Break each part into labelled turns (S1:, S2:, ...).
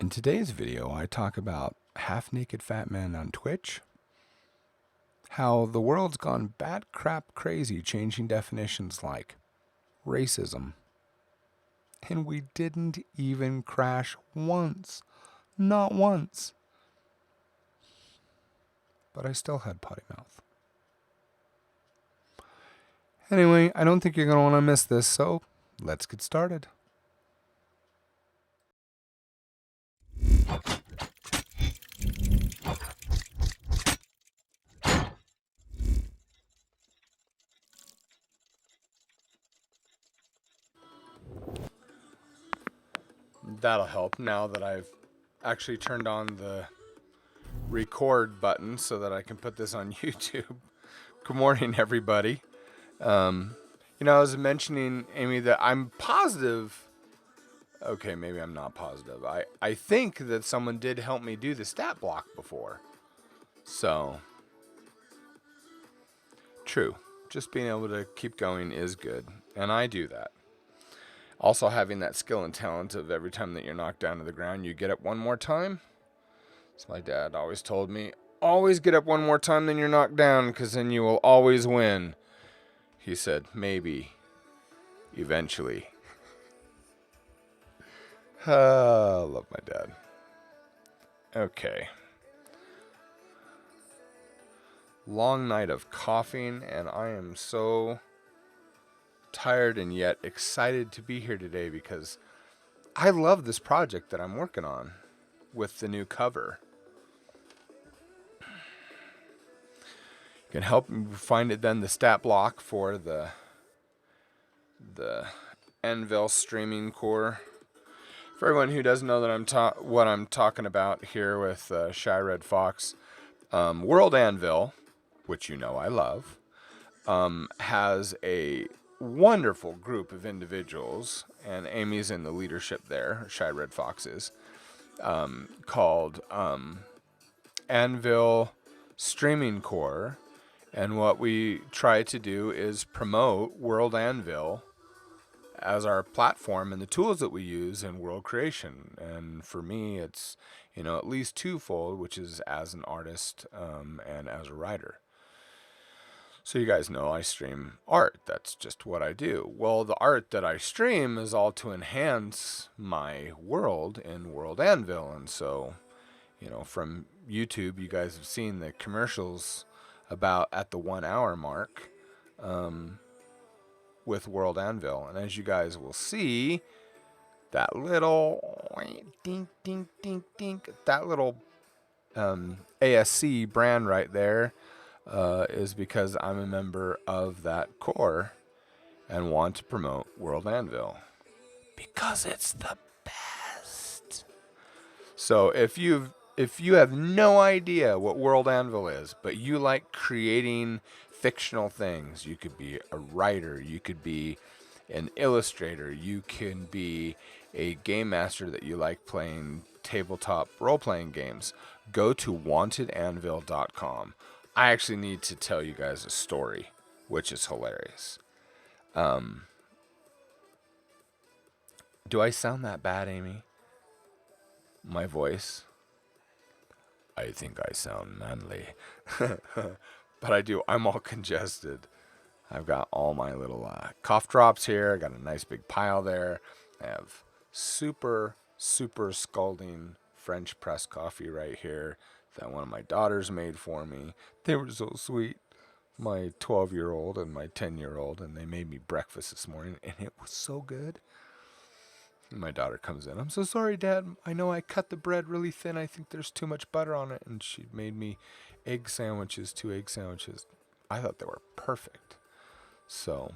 S1: In today's video, I talk about half-naked fat men on Twitch, how the world's gone bat crap crazy changing definitions like racism, and we didn't even crash once, not once, but I still had potty mouth. Anyway, I don't think you're going to want to miss this, so let's get started. That'll help now that I've actually turned on the record button so that I can put this on YouTube. Good morning, everybody. I was mentioning, Amy, that I'm positive. Okay, maybe I'm not positive. I think that someone did help me do the stat block before. So, true. Just being able to keep going is good. And I do that. Also, having that skill and talent of every time that you're knocked down to the ground, you get up one more time. As my dad always told me, always get up one more time than you're knocked down, because then you will always win. He said, maybe, eventually. I love my dad. Okay. Long night of coughing, and I am so tired and yet excited to be here today because I love this project that I'm working on with the new cover. You can help me find it then, the stat block for the Anvil streaming core. For everyone who doesn't know that what I'm talking about here with Shy Red Fox, World Anvil, which you know I love, has a wonderful group of individuals, and Amy's in the leadership there, Shy Red Fox is, called Anvil Streaming Core, and what we try to do is promote World Anvil as our platform and the tools that we use in world creation. And for me, it's at least twofold, which is as an artist and as a writer. So you guys know I stream art. That's just what I do. Well, the art that I stream is all to enhance my world in World Anvil. And so, from YouTube, you guys have seen the commercials about at the 1 hour mark with World Anvil. And as you guys will see, that little dink, dink, dink, dink, that little ASC brand right there is because I'm a member of that core and want to promote World Anvil because it's the best. So if you have no idea what World Anvil is, but you like creating fictional things, you could be a writer, you could be an illustrator, you can be a game master that you like playing tabletop role-playing games, go to WantedHero.com. I actually need to tell you guys a story, which is hilarious. Do I sound that bad, Amy? My voice? I think I sound manly. But I do. I'm all congested. I've got all my little cough drops here. I got a nice big pile there. I have super, super scalding French press coffee right here that one of my daughters made for me. They were so sweet. My 12-year-old and my 10-year-old, and they made me breakfast this morning, and it was so good. And my daughter comes in. I'm so sorry, Dad. I know I cut the bread really thin. I think there's too much butter on it. And she made me 2 egg sandwiches. I thought they were perfect. So,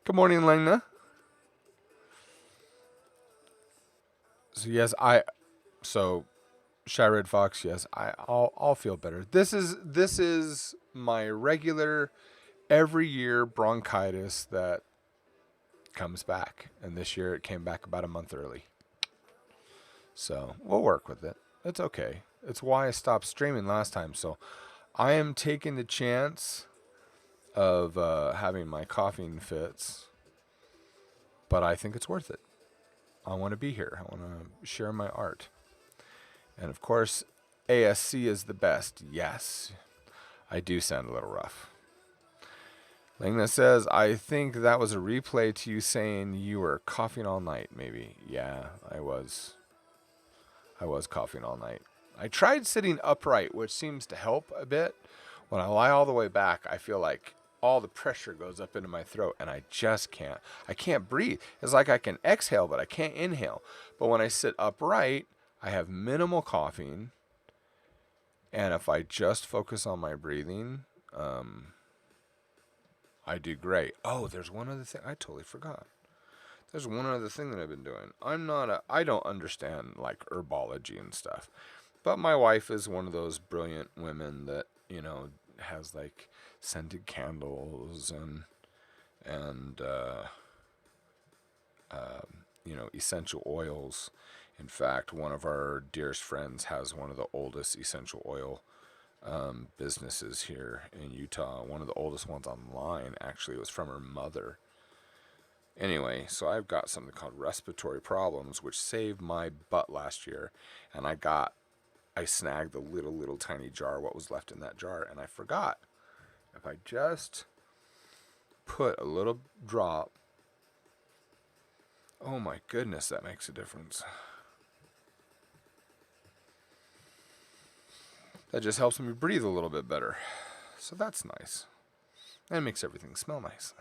S1: good morning, Lengna. So yes, Shy Red Fox. Yes, I'll feel better. This is my regular every year bronchitis that comes back, and this year it came back about a month early. So we'll work with it. It's okay. It's why I stopped streaming last time. So I am taking the chance of having my coughing fits, but I think it's worth it. I want to be here. I want to share my art. And of course, ASC is the best. Yes, I do sound a little rough. Langna says, I think that was a replay to you saying you were coughing all night, maybe. Yeah, I was. I was coughing all night. I tried sitting upright, which seems to help a bit. When I lie all the way back, I feel like all the pressure goes up into my throat, and I just can't. I can't breathe. It's like I can exhale, but I can't inhale. But when I sit upright, I have minimal coughing. And if I just focus on my breathing, I do great. Oh, there's one other thing. I totally forgot. There's one other thing that I've been doing. I don't understand like herbology and stuff. But my wife is one of those brilliant women that, has like scented candles and essential oils. In fact, one of our dearest friends has one of the oldest essential oil businesses here in Utah. One of the oldest ones online, actually. It was from her mother. Anyway, so I've got something called respiratory problems, which saved my butt last year. And I snagged the little tiny jar, what was left in that jar, and I forgot. If I just put a little drop, oh my goodness, that makes a difference. That just helps me breathe a little bit better. So that's nice. And it makes everything smell nice.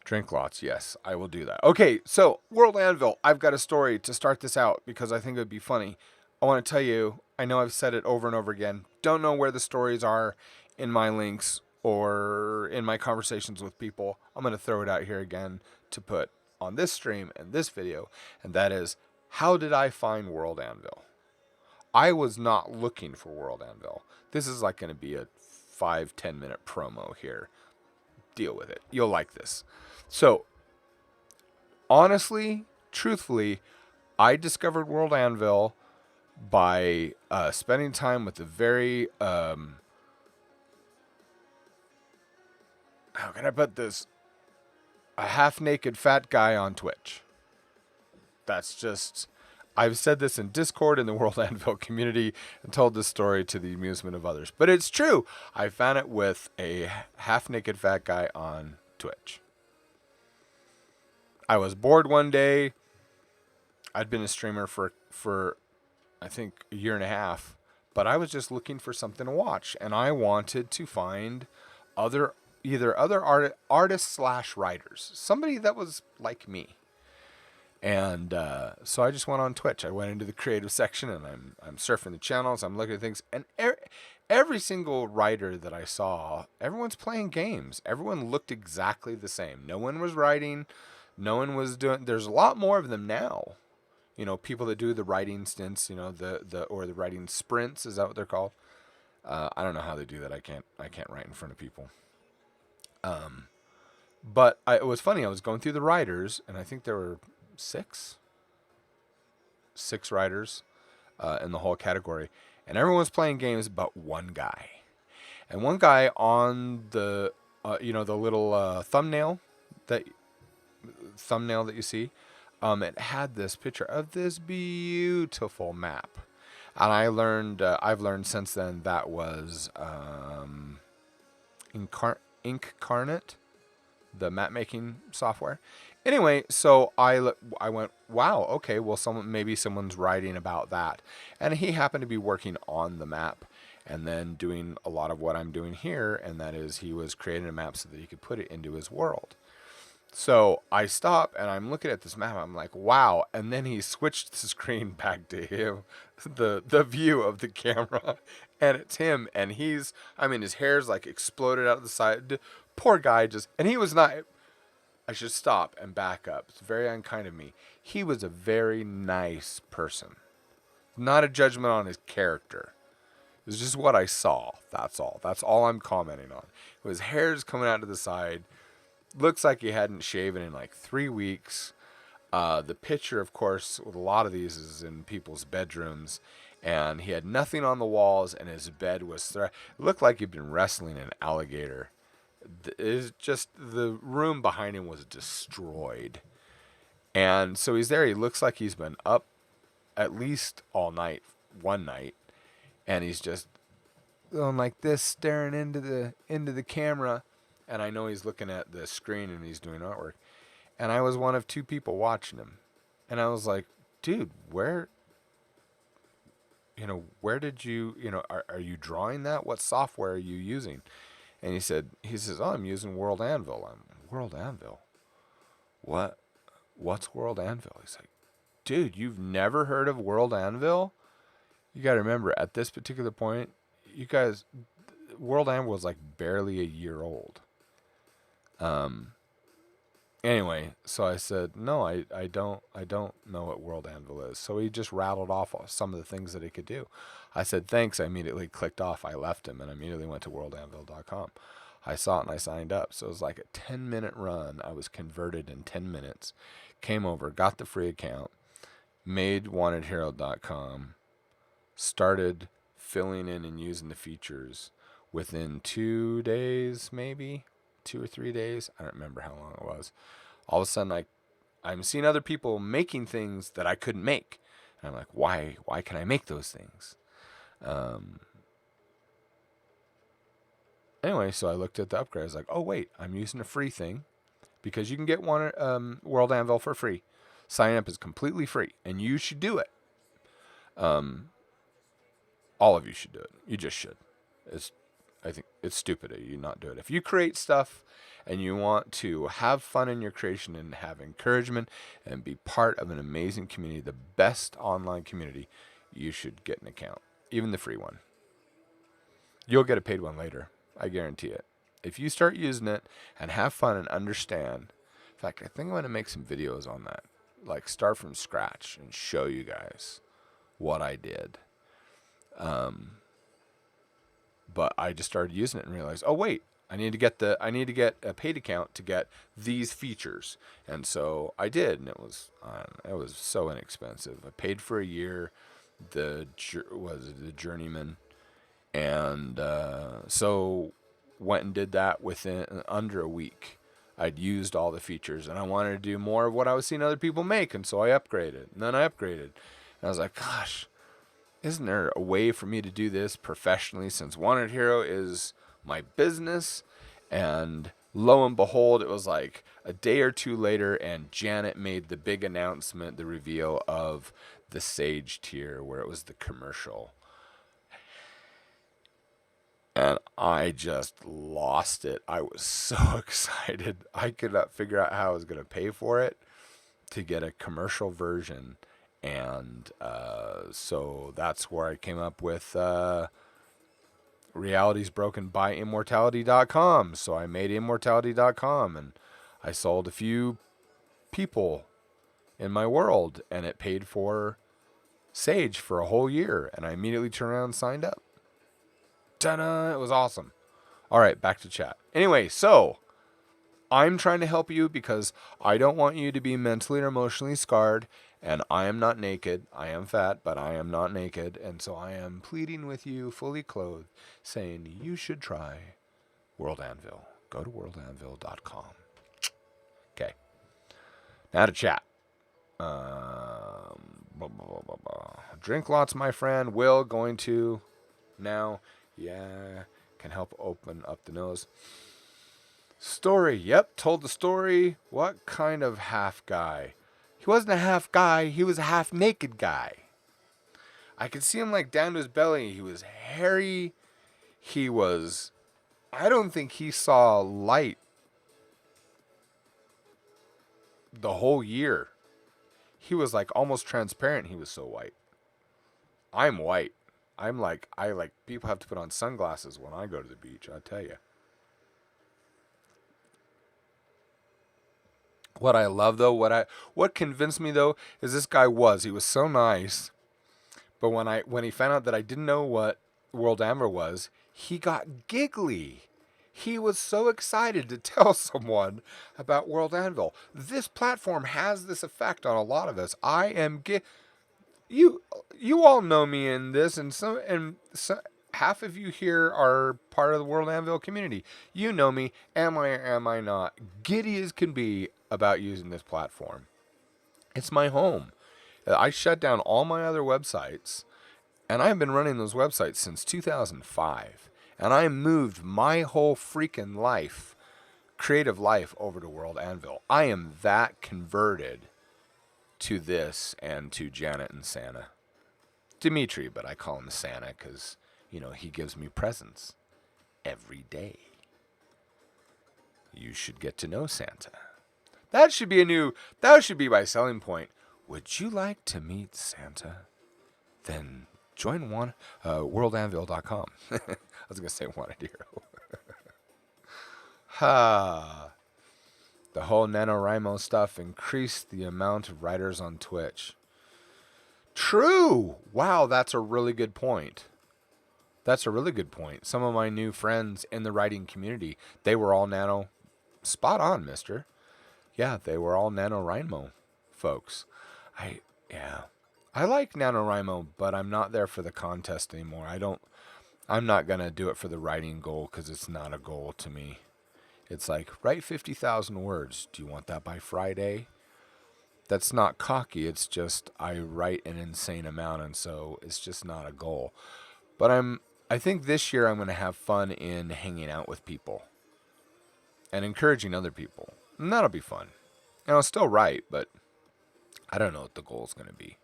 S1: Drink lots, yes, I will do that. Okay, so World Anvil, I've got a story to start this out because I think it would be funny. I want to tell you, I know I've said it over and over again, don't know where the stories are in my links or in my conversations with people. I'm going to throw it out here again to put on this stream and this video, and that is, how did I find World Anvil? I was not looking for World Anvil. This is like going to be a 5-10 minute promo here. Deal with it. You'll like this. So, honestly, truthfully, I discovered World Anvil by spending time with a very, how can I put this? A half-naked fat guy on Twitch. That's just, I've said this in Discord in the World Anvil community and told this story to the amusement of others. But it's true. I found it with a half-naked fat guy on Twitch. I was bored one day. I'd been a streamer for I think a year and a half, but I was just looking for something to watch, and I wanted to find other artists / writers, somebody that was like me. And so I just went on Twitch. I went into the creative section, and I'm surfing the channels. I'm looking at things, and every single writer that I saw, everyone's playing games. Everyone looked exactly the same. No one was writing. No one was doing. There's a lot more of them now. People that do the writing stints. The writing sprints. Is that what they're called? I don't know how they do that. I can't write in front of people. But it was funny. I was going through the writers, and I think there were six writers in the whole category, and everyone's playing games but one guy. And one guy on the the little thumbnail that you see, it had this picture of this beautiful map. And I've learned since then that was Incarnate, the map making software. Anyway, so I went, wow, okay, well, someone's writing about that. And he happened to be working on the map and then doing a lot of what I'm doing here, and that is he was creating a map so that he could put it into his world. So I stop and I'm looking at this map. I'm like, wow. And then he switched the screen back to him, the view of the camera, and it's him. And his hair's like exploded out of the side. Poor guy and he was not, I should stop and back up. It's very unkind of me. He was a very nice person. Not a judgment on his character. It was just what I saw. That's all. That's all I'm commenting on. His hair's coming out to the side. Looks like he hadn't shaven in like 3 weeks. The picture, of course, with a lot of these is in people's bedrooms. And he had nothing on the walls, and his bed was... It looked like he'd been wrestling an alligator. The room behind him was destroyed. And so he's there. He looks like he's been up at least all night, one night, and he's just going like this, staring into the camera. And I know he's looking at the screen and he's doing artwork. And I was one of two people watching him. And I was like, dude, where did you, are you drawing that? What software are you using? And he says, oh, I'm using World Anvil. World Anvil? What? What's World Anvil? He's like, dude, you've never heard of World Anvil? You got to remember, at this particular point, you guys, World Anvil was like barely a year old. Anyway, so I said, no, I don't know what World Anvil is. So he just rattled off some of the things that it could do. I said, thanks. I immediately clicked off. I left him and immediately went to WantedHero.com. I saw it and I signed up. So it was like a 10-minute run. I was converted in 10 minutes. Came over, got the free account, made WantedHero.com, started filling in and using the features within 2 days, maybe 2 or 3 days. I don't remember how long it was. All of a sudden, I'm seeing other people making things that I couldn't make. And I'm like, why can I make those things? Anyway, so I looked at the upgrade. I was like, oh, wait, I'm using a free thing because you can get World Anvil for free. Sign up is completely free, and you should do it. All of you should do it. You just should. I think it's stupid that you not do it. If you create stuff and you want to have fun in your creation and have encouragement and be part of an amazing community, the best online community, you should get an account, even the free one. You'll get a paid one later. I guarantee it. If you start using it and have fun and understand, in fact, I think I'm going to make some videos on that, like start from scratch and show you guys what I did. But I just started using it and realized, oh wait, I need to get a paid account to get these features, and so I did, and it was so inexpensive. I paid for a year, the journeyman, and so went and did that within under a week. I'd used all the features, and I wanted to do more of what I was seeing other people make, and so I upgraded, and then I upgraded, and I was like, gosh. Isn't there a way for me to do this professionally, since Wanted Hero is my business? And lo and behold, it was like a day or two later, and Janet made the big announcement, the reveal of the Sage tier, where it was the commercial. And I just lost it. I was so excited. I could not figure out how I was going to pay for it to get a commercial version. And so that's where I came up with Reality's Broken by Immortality.com. So I made Immortality.com, and I sold a few people in my world, and it paid for Sage for a whole year. And I immediately turned around and signed up. Ta-da! It was awesome. All right, back to chat. Anyway, so I'm trying to help you because I don't want you to be mentally or emotionally scarred. And I am not naked. I am fat, but I am not naked. And so I am pleading with you, fully clothed, saying you should try World Anvil. Go to WantedHero.com. Okay. Now to chat. Drink lots, my friend. Will going to now. Yeah. Can help open up the nose. Story. Yep. Told the story. What kind of half guy? He wasn't a half guy. He was a half naked guy. I could see him like down to his belly. He was hairy. I don't think he saw light the whole year. He was like almost transparent. He was so white. I'm white. I like people have to put on sunglasses when I go to the beach. I tell you. What I love though, what convinced me though, is this guy he was so nice. But when he found out that I didn't know what World Anvil was, he got giggly. He was so excited to tell someone about World Anvil. This platform has this effect on a lot of us. You all know me in this, and half of you here are part of the World Anvil community. You know me. Am I or am I not? Giddy as can be about using this platform. It's my home. I shut down all my other websites, and I've been running those websites since 2005. And I moved my whole freaking life, creative life, over to World Anvil. I am that converted to this and to Janet and Santa. Dimitri, but I call him Santa because, he gives me presents every day. You should get to know Santa. That should be my selling point. Would you like to meet Santa? Then join WantedHero.com. I was going to say Wanted Hero. The whole NaNoWriMo stuff increased the amount of writers on Twitch. True! Wow, that's a really good point. Some of my new friends in the writing community, they were all nano. Spot on, mister. Yeah, they were all NaNoWriMo folks. I like NaNoWriMo, but I'm not there for the contest anymore. I'm not going to do it for the writing goal because it's not a goal to me. It's like, write 50,000 words. Do you want that by Friday? That's not cocky. It's just I write an insane amount, and so it's just not a goal. But I think this year I'm going to have fun in hanging out with people and encouraging other people. And that'll be fun. And I'll still write, but I don't know what the goal is going to be.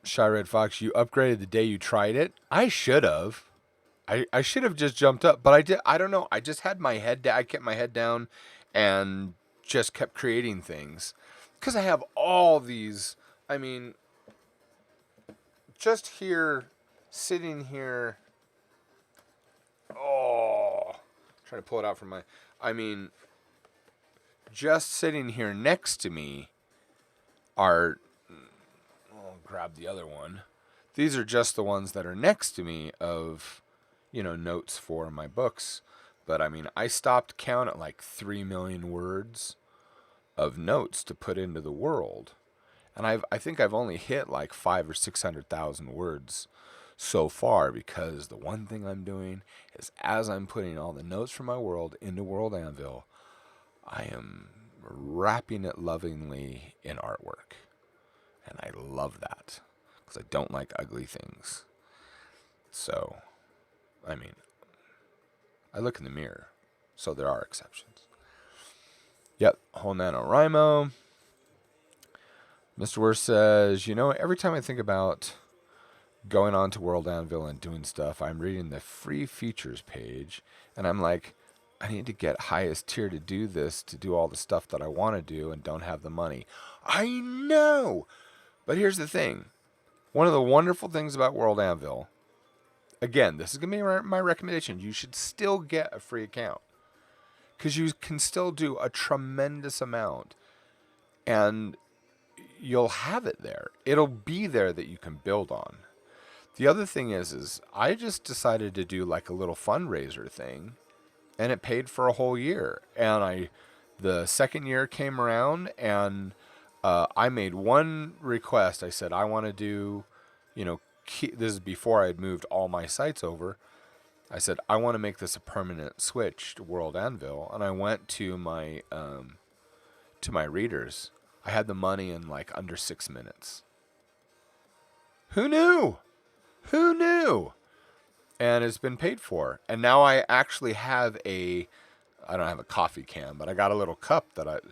S1: Shy Red Fox, you upgraded the day you tried it? I should have. I should have just jumped up, but I did. I don't know. I just had my head down. I kept my head down and just kept creating things. Because I have all these, just here, sitting here. Oh, trying to pull it out from just sitting here next to me are, I'll grab the other one. These are just the ones that are next to me of, notes for my books. But I stopped count at like 3 million words of notes to put into the world. And I think I've only hit like 500,000 or 600,000 words so far, because the one thing I'm doing is, as I'm putting all the notes from my world into World Anvil, I am wrapping it lovingly in artwork. And I love that, because I don't like ugly things. So, I look in the mirror, so there are exceptions. Yep, whole NaNoWriMo. Mr. Worst says, every time I think about going on to World Anvil and doing stuff, I'm reading the free features page, and I'm like, I need to get highest tier to do this, to do all the stuff that I want to do, and don't have the money. I know! But here's the thing. One of the wonderful things about World Anvil, again, this is going to be my recommendation. You should still get a free account, because you can still do a tremendous amount, and you'll have it there. It'll be there that you can build on. The other thing is I just decided to do like a little fundraiser thing, and it paid for a whole year. And the second year came around, and I made one request. I said, I want to do, this is before I had moved all my sites over. I said, I want to make this a permanent switch to World Anvil. And I went to my readers. I had the money in like under 6 minutes. Who knew? And it's been paid for. And now I actually have I don't have a coffee can, but I got a little cup that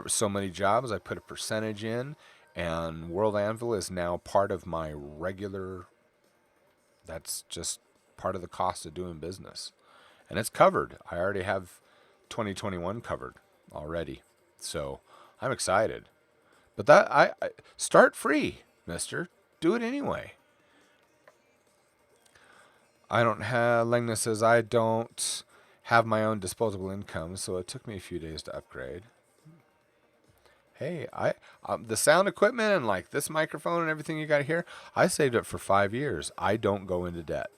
S1: so many jobs, I put a percentage in, and World Anvil is now part of my regular, that's just part of the cost of doing business. And it's covered. I already have 2021 covered already. So I'm excited. But I start free, mister. Do it anyway. Legna says, I don't have my own disposable income, so it took me a few days to upgrade. Hey, the sound equipment and like this microphone and everything you got here, I saved it for 5 years. I don't go into debt.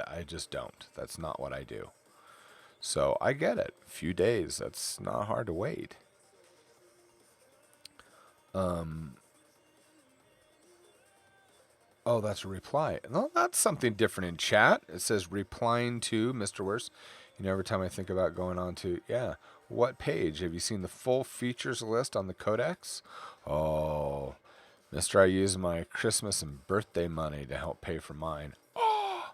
S1: I just don't. That's not what I do. So I get it. A few days, that's not hard to wait. Oh, that's a reply. No, that's something different in chat. It says replying to Mr. Worst. You know, every time I think about going on to, what page? Have you seen the full features list on the Codex? Oh, Mister, I used my Christmas and birthday money to help pay for mine. Oh,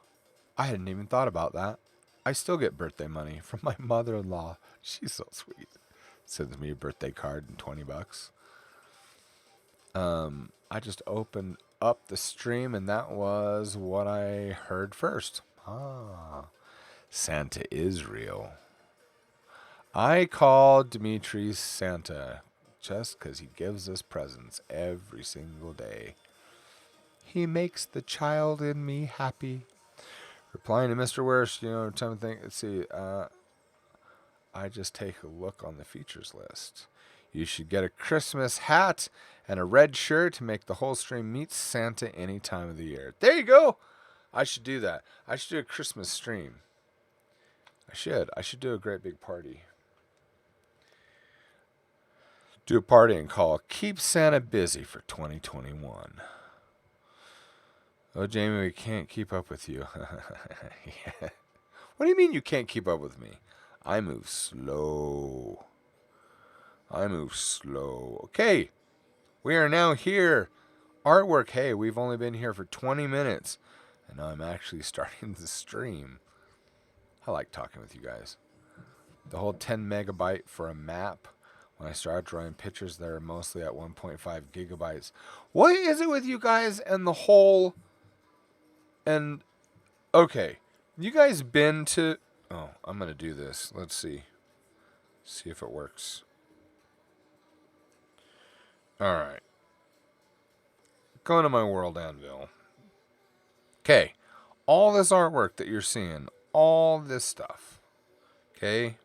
S1: I hadn't even thought about that. I still get birthday money from my mother-in-law. She's so sweet. Sends me a birthday card and $20. I just opened up the stream and that was what I heard first. Santa is real. I call Dimitri Santa just 'cause he gives us presents every single day. He makes the child in me happy. Replying to Mr. Worst, time to think. Let's see. I just take a look on the features list. You should get a Christmas hat and a red shirt to make the whole stream meet Santa any time of the year. There you go. I should do that. I should do a Christmas stream. I should do a great big party. Do a party and call Keep Santa Busy for 2021. Oh, Jamie, we can't keep up with you. Yeah. What do you mean you can't keep up with me? I move slow. Okay. We are now here. Artwork. Hey, we've only been here for 20 minutes. And now I'm actually starting the stream. I like talking with you guys. The whole 10 megabyte for a map. When I start drawing pictures, they're mostly at 1.5 gigabytes. What is it with you guys and the whole... And, okay. You guys been to... Oh, I'm going to do this. Let's see. See if it works. Alright. Going to my world anvil. Okay. All this artwork that you're seeing. All this stuff. Okay.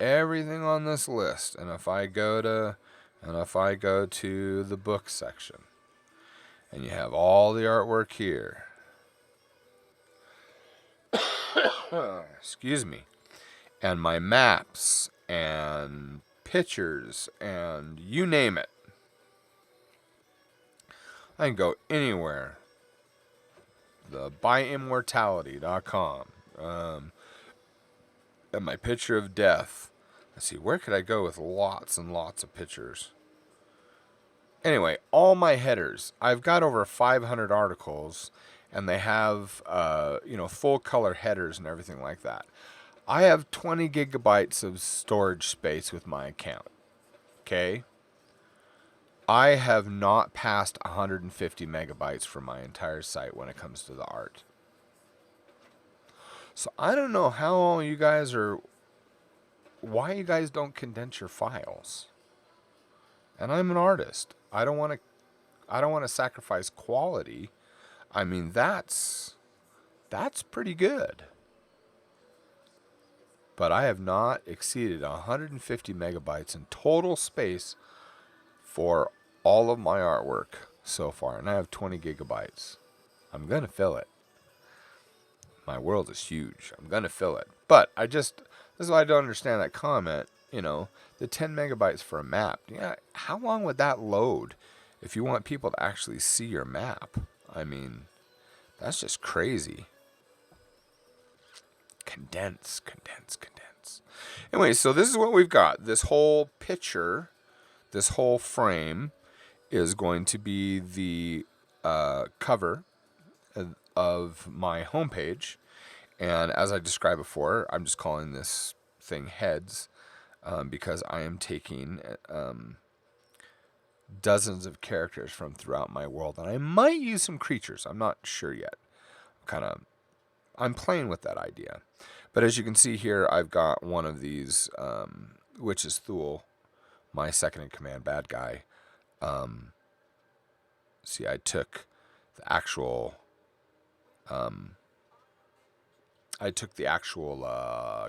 S1: Everything on this list. And if I go to the book section. And you have all the artwork here. Excuse me. And my maps and pictures and you name it. I can go anywhere. The WantedHero.com. And my picture of death. Let's see, where could I go with lots and lots of pictures? Anyway, all my headers. I've got over 500 articles, and they have, full color headers and everything like that. I have 20 gigabytes of storage space with my account. Okay? I have not passed 150 megabytes for my entire site when it comes to the art. So I don't know how you guys are... Why you guys don't condense your files. And I'm an artist. I don't want to sacrifice quality. I mean, that's pretty good. But I have not exceeded 150 megabytes in total space for all of my artwork so far. And I have 20 gigabytes. I'm going to fill it. My world is huge. I'm going to fill it. But this is why I don't understand that comment. The 10 megabytes for a map. Yeah, how long would that load if you want people to actually see your map? I mean, that's just crazy. Condense. Anyway, so this is what we've got. This whole picture, this whole frame is going to be the cover of my homepage. And as I described before, I'm just calling this thing heads because I am taking dozens of characters from throughout my world. And I might use some creatures. I'm not sure yet. I'm playing with that idea. But as you can see here, I've got one of these, which is Thule, my second in command bad guy. See, I took the actual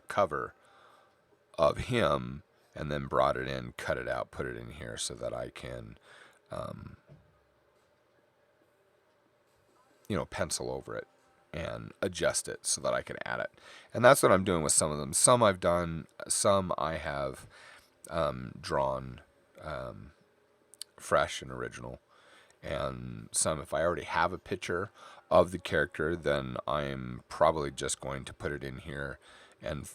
S1: cover of him and then brought it in, cut it out, put it in here so that I can, pencil over it and adjust it so that I can add it. And that's what I'm doing with some of them. Some I've done, some I have drawn fresh and original. And some, if I already have a picture of the character, then I'm probably just going to put it in here and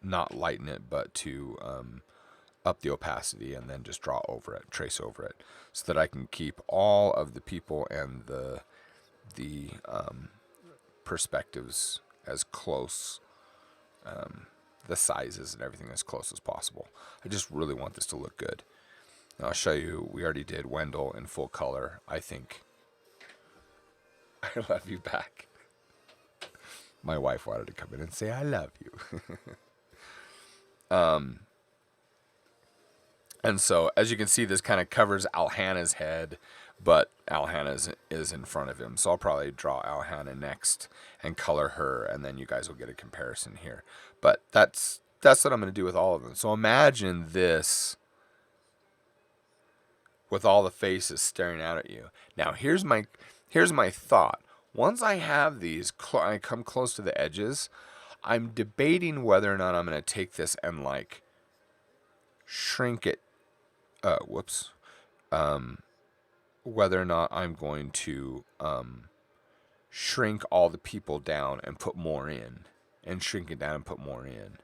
S1: not lighten it, but to up the opacity and then just draw over it, trace over it, so that I can keep all of the people and the perspectives as close, the sizes and everything as close as possible. I just really want this to look good. And I'll show you, we already did Wendell in full color. I think I love you back. My wife wanted to come in and say, I love you. And so, as you can see, this kind of covers Alhannah's head, but Alhannah is in front of him. So I'll probably draw Alhannah next and color her, and then you guys will get a comparison here. But that's what I'm going to do with all of them. So imagine this with all the faces staring out at you. Now, here's my thought. Once I have these, I come close to the edges, I'm debating whether or not I'm going to take this and like shrink it. Whether or not I'm going to shrink all the people down and put more in, and shrink it down and put more in.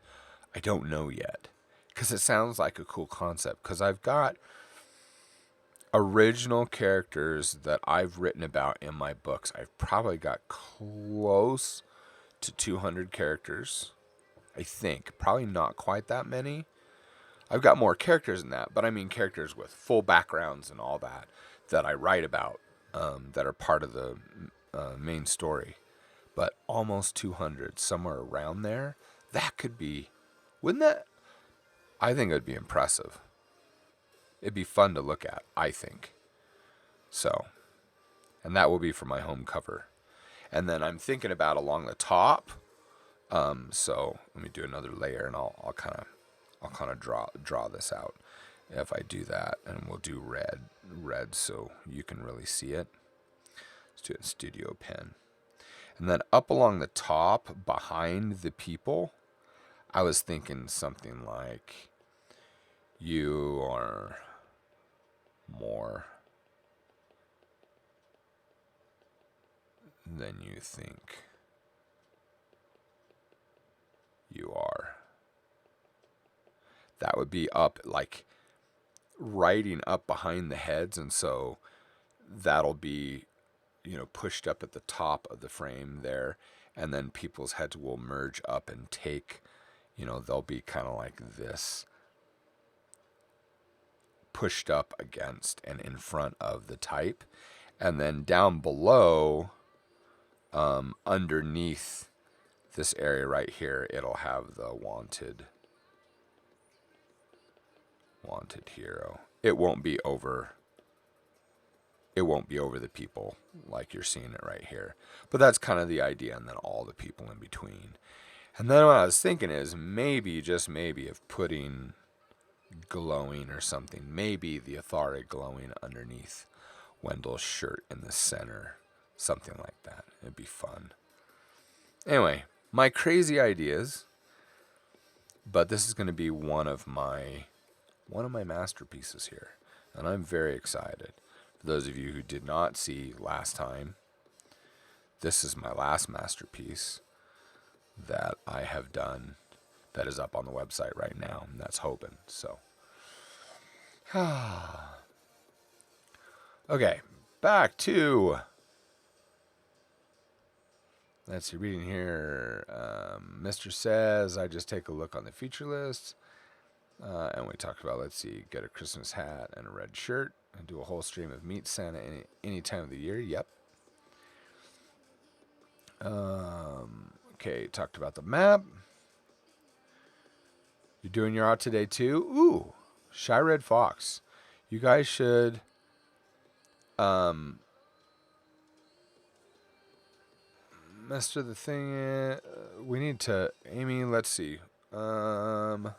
S1: I don't know yet, because it sounds like a cool concept. Because I've got original characters that I've written about in my books. I've probably got close to 200 characters, I think. Probably not quite that many. I've got more characters than that, but I mean characters with full backgrounds and all that I write about, that are part of the main story. But almost 200, somewhere around there. That could be, wouldn't that? I think it would be impressive. It'd be fun to look at, I think. So, and that will be for my home cover. And then I'm thinking about along the top. So let me do another layer, and I'll kind of draw this out. If I do that, and we'll do red so you can really see it. Let's do it in Studio Pen. And then up along the top behind the people, I was thinking something like, you are more than you think you are. That would be up, like writing up behind the heads, and so that'll be, pushed up at the top of the frame there, and then people's heads will merge up and take, they'll be kind of like this, pushed up against and in front of the type, and then down below, underneath this area right here, it'll have the wanted hero. It won't be over the people like you're seeing it right here. But that's kind of the idea, and then all the people in between. And then what I was thinking is maybe, just maybe, of putting glowing or something. Maybe the Athari glowing underneath Wendell's shirt in the center. Something like that. It'd be fun. Anyway, my crazy ideas. But this is going to be one of my masterpieces here. And I'm very excited. For those of you who did not see last time, this is my last masterpiece that I have done that is up on the website right now. And that's Hoban. So, okay, back to, let's see, reading here. Mr. says, I just take a look on the feature list. And we talked about, let's see, get a Christmas hat and a red shirt and do a whole stream of Meet Santa any time of the year. Yep. Okay, talked about the map. You're doing your art today too? Ooh, Shy Red Fox. You guys should Mister the thing, we need to, Amy, let's see. Let's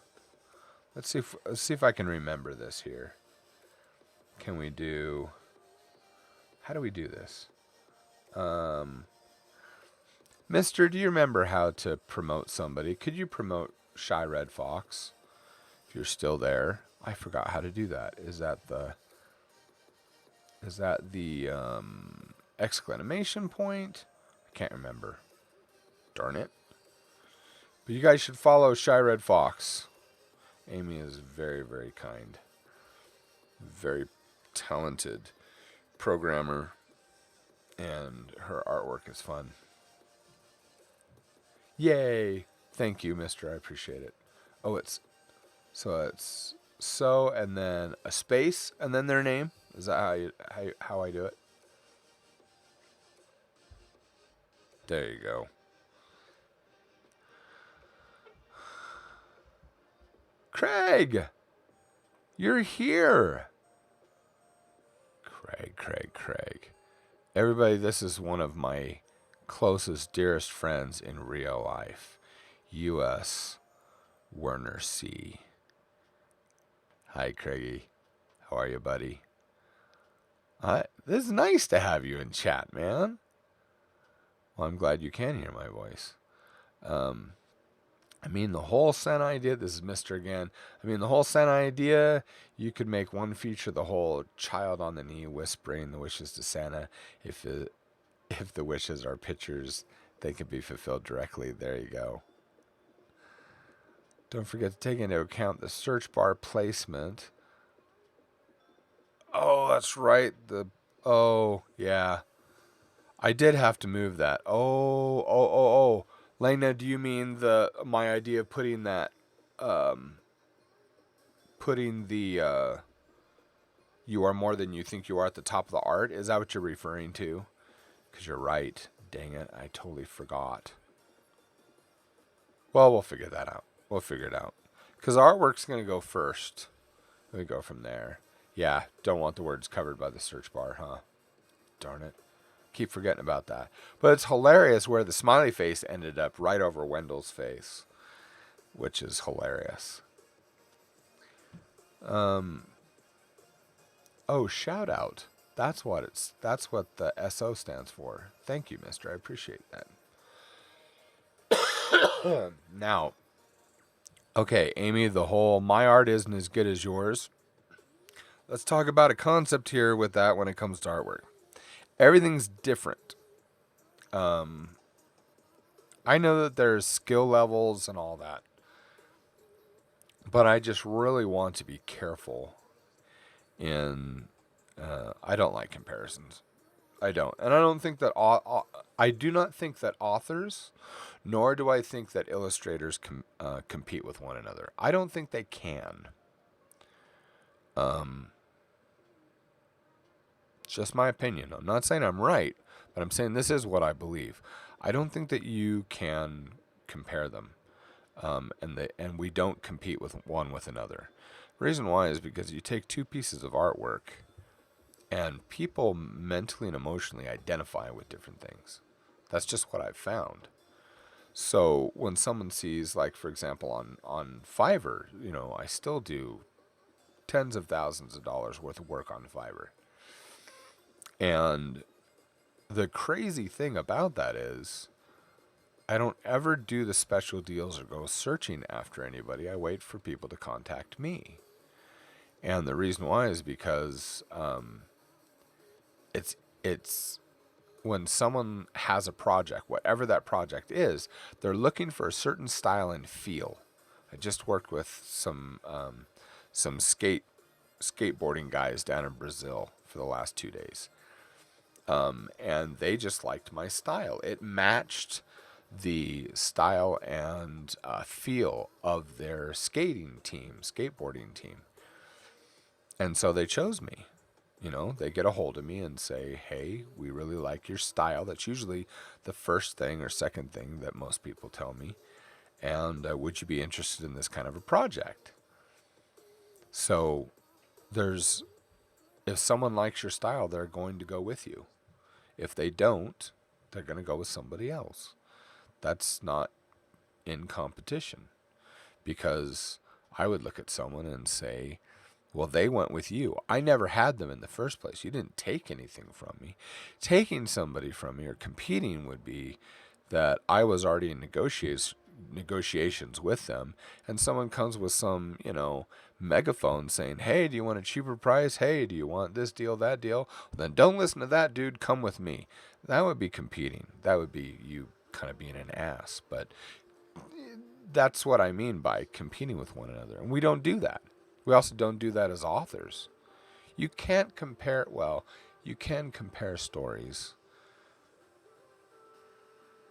S1: see if I can remember this here. Can we do, how do we do this? Mister, do you remember how to promote somebody? Could you promote Shy Red Fox? If you're still there. I forgot how to do that. Is that the exclamation point? I can't remember. Darn it. But you guys should follow Shy Red Fox. Amy is very, very kind. Very talented programmer. And her artwork is fun. Yay! Thank you, mister. I appreciate it. Oh, it's so and then a space and then their name. Is that how I do it? There you go. Craig! You're here! Craig. Everybody, this is one of my closest, dearest friends in real life. U.S. Werner C. Hi, Craigie. How are you, buddy? This is nice to have you in chat, man. Well, I'm glad you can hear my voice. The whole Santa idea, this is Mr. again. The whole Santa idea, you could make one feature the whole child on the knee whispering the wishes to Santa. If the wishes are pictures, they can be fulfilled directly. There you go. Don't forget to take into account the search bar placement. Oh, that's right. Oh, yeah. I did have to move that. Oh. Lena, do you mean my idea of putting that, you are more than you think you are at the top of the art? Is that what you're referring to? Because you're right. Dang it, I totally forgot. Well, we'll figure that out. We'll figure it out. Because artwork's going to go first. We go from there. Yeah, don't want the words covered by the search bar, huh? Darn it. Keep forgetting about that. But it's hilarious where the smiley face ended up right over Wendell's face, which is hilarious. Oh, shout out. That's what the SO stands for. Thank you, mister. I appreciate that. Now, okay, Amy, the whole my art isn't as good as yours. Let's talk about a concept here with that when it comes to artwork. Everything's different. I know that there's skill levels and all that, but I just really want to be careful I don't like comparisons. I don't. And I don't think that I do not think that authors, nor do I think that illustrators compete with one another. I don't think they can. It's just my opinion. I'm not saying I'm right, but I'm saying this is what I believe. I don't think that you can compare them, and we don't compete with one with another. The reason why is because you take two pieces of artwork, and people mentally and emotionally identify with different things. That's just what I've found. So when someone sees, like, for example, on Fiverr, I still do tens of thousands of dollars worth of work on Fiverr. And the crazy thing about that is I don't ever do the special deals or go searching after anybody. I wait for people to contact me. And the reason why is because it's when someone has a project, whatever that project is, they're looking for a certain style and feel. I just worked with some skateboarding guys down in Brazil for the last 2 days. And they just liked my style. It matched the style and feel of their skateboarding team. And so they chose me. They get a hold of me and say, hey, we really like your style. That's usually the first thing or second thing that most people tell me. And would you be interested in this kind of a project? So if someone likes your style, they're going to go with you. If they don't, they're going to go with somebody else. That's not in competition, because I would look at someone and say, well, they went with you. I never had them in the first place. You didn't take anything from me. Taking somebody from me or competing would be that I was already in negotiations with them, and someone comes with some, megaphone saying, hey, do you want a cheaper price? Hey, do you want this deal, that deal? Then don't listen to that dude. Come with me. That would be competing. That would be you kind of being an ass. But that's what I mean by competing with one another. And we don't do that. We also don't do that as authors. You can't compare, you can compare stories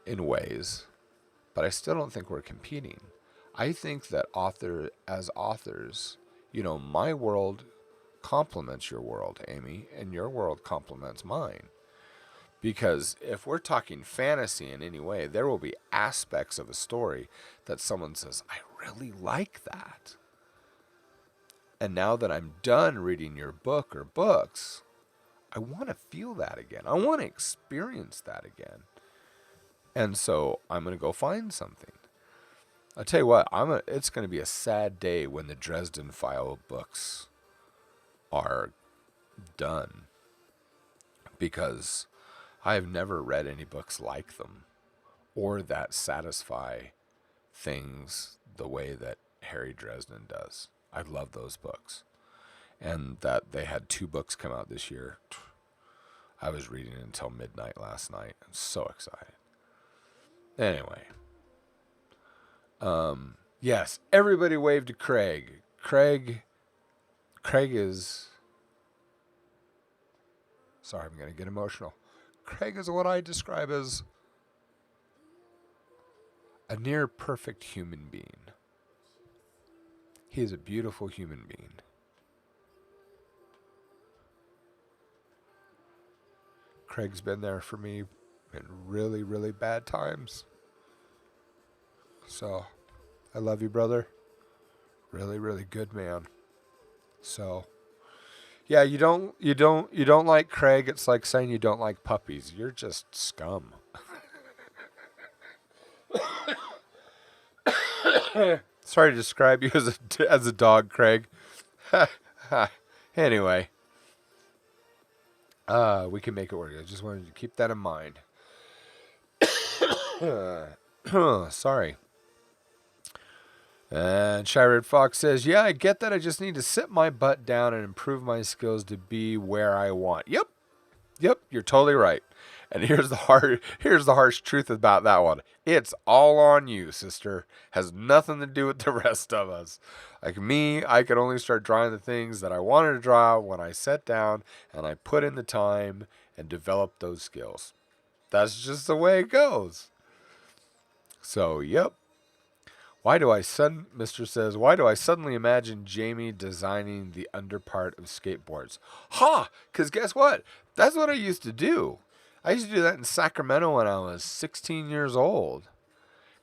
S1: in ways, but I still don't think we're competing. I think that as authors, my world complements your world, Amy, and your world complements mine. Because if we're talking fantasy in any way, there will be aspects of a story that someone says, I really like that. And now that I'm done reading your book or books, I want to feel that again. I want to experience that again. And so I'm going to go find something. I'll tell you what, it's going to be a sad day when the Dresden File books are done. Because I have never read any books like them or that satisfy things the way that Harry Dresden does. I love those books. And that they had 2 books come out this year. I was reading until midnight last night. I'm so excited. Anyway. Yes, everybody wave to Craig. Craig is... Sorry, I'm going to get emotional. Craig is what I describe as a near perfect human being. He is a beautiful human being. Craig's been there for me in really, really bad times. So, I love you, brother. Really, really good man. So, yeah, you don't like Craig. It's like saying you don't like puppies. You're just scum. Sorry to describe you as a dog, Craig. Anyway, we can make it work. I just wanted to keep that in mind. Sorry. And Shyred Fox says, yeah, I get that. I just need to sit my butt down and improve my skills to be where I want. Yep, you're totally right. And here's the harsh truth about that one. It's all on you, sister. Has nothing to do with the rest of us. Like me, I could only start drawing the things that I wanted to draw when I sat down and I put in the time and developed those skills. That's just the way it goes. So, yep. Mr. says, why do I suddenly imagine Jamie designing the underpart of skateboards? Because guess what? That's what I used to do. I used to do that in Sacramento when I was 16 years old.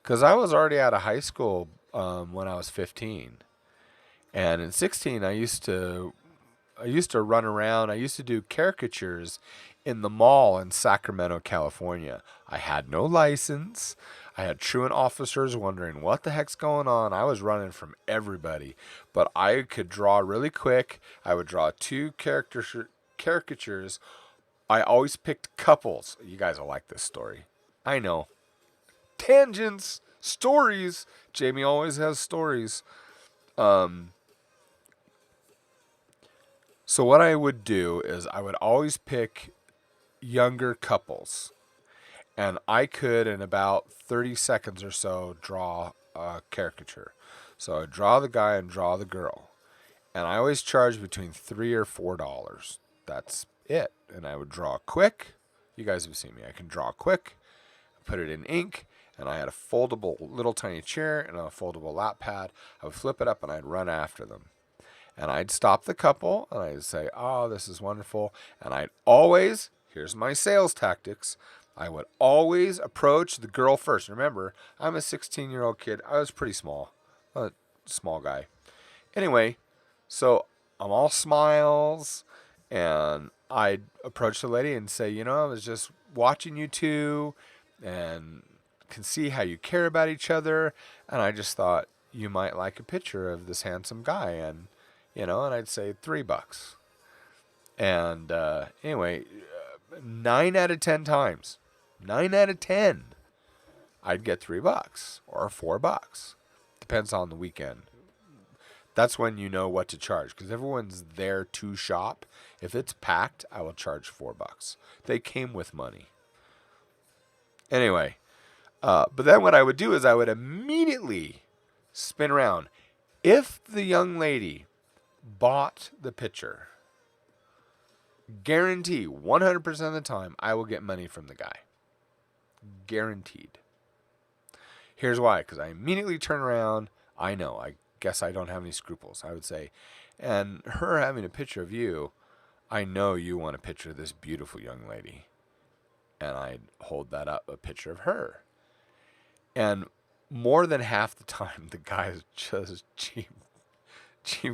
S1: Because I was already out of high school when I was 15. And in 16, I used to run around. I used to do caricatures in the mall in Sacramento, California. I had no license. I had truant officers wondering what the heck's going on. I was running from everybody. But I could draw really quick. I would draw 2 caricatures. I always picked couples. You guys will like this story. I know. Tangents. Stories. Jamie always has stories. So what I would do is I would always pick younger couples. And I could, in about 30 seconds or so, draw a caricature. So I'd draw the guy and draw the girl. And I always charged between $3 or $4. That's it. And I would draw quick. You guys have seen me. I can draw quick, put it in ink, and I had a foldable little tiny chair and a foldable lap pad. I would flip it up and I'd run after them. And I'd stop the couple and I'd say, oh, this is wonderful. And I'd always, here's my sales tactics, I would always approach the girl first. Remember, I'm a 16-year-old kid. I was pretty small. A small guy. Anyway, so I'm all smiles. And I'd approach the lady and say, I was just watching you two and can see how you care about each other. And I just thought you might like a picture of this handsome guy. And, and I'd say $3. And anyway, 9 out of 10 times. 9 out of 10. I'd get $3 or $4. Depends on the weekend. That's when you know what to charge because everyone's there to shop. If it's packed, I will charge $4. They came with money. Anyway, but then what I would do is I would immediately spin around. If the young lady bought the picture, guarantee 100% of the time I will get money from the guy. Guaranteed. Here's why. Because I immediately turn around. I know. I guess I don't have any scruples. I would say, and her having a picture of you, I know you want a picture of this beautiful young lady. And I'd hold that up, a picture of her. And more than half the time, the guys just cheap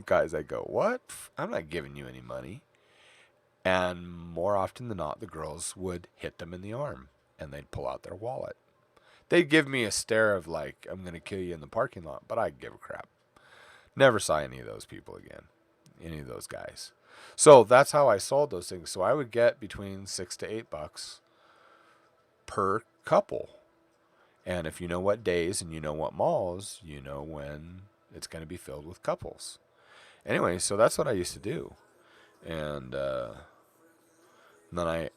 S1: guys. I go, what? I'm not giving you any money. And more often than not, the girls would hit them in the arm and they'd pull out their wallet. They'd give me a stare of like, I'm going to kill you in the parking lot, but I'd give a crap. Never saw any of those people again, any of those guys. So that's how I sold those things. So I would get between $6 to $8 per couple. And if you know what days and you know what malls, you know when it's going to be filled with couples. Anyway, so that's what I used to do. And then I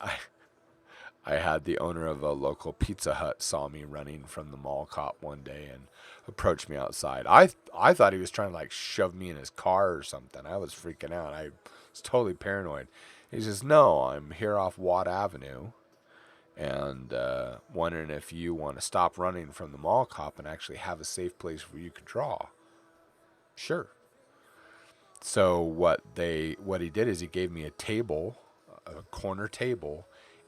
S1: had the owner of a local Pizza Hut saw me running from the mall cop one day and approached me outside. I thought he was trying to like shove me in his car or something. I was freaking out. I was totally paranoid. He says, no, I'm here off Watt Avenue and wondering if you want to stop running from the mall cop and actually have a safe place where you can draw. Sure. So what he did is he gave me a table, a corner table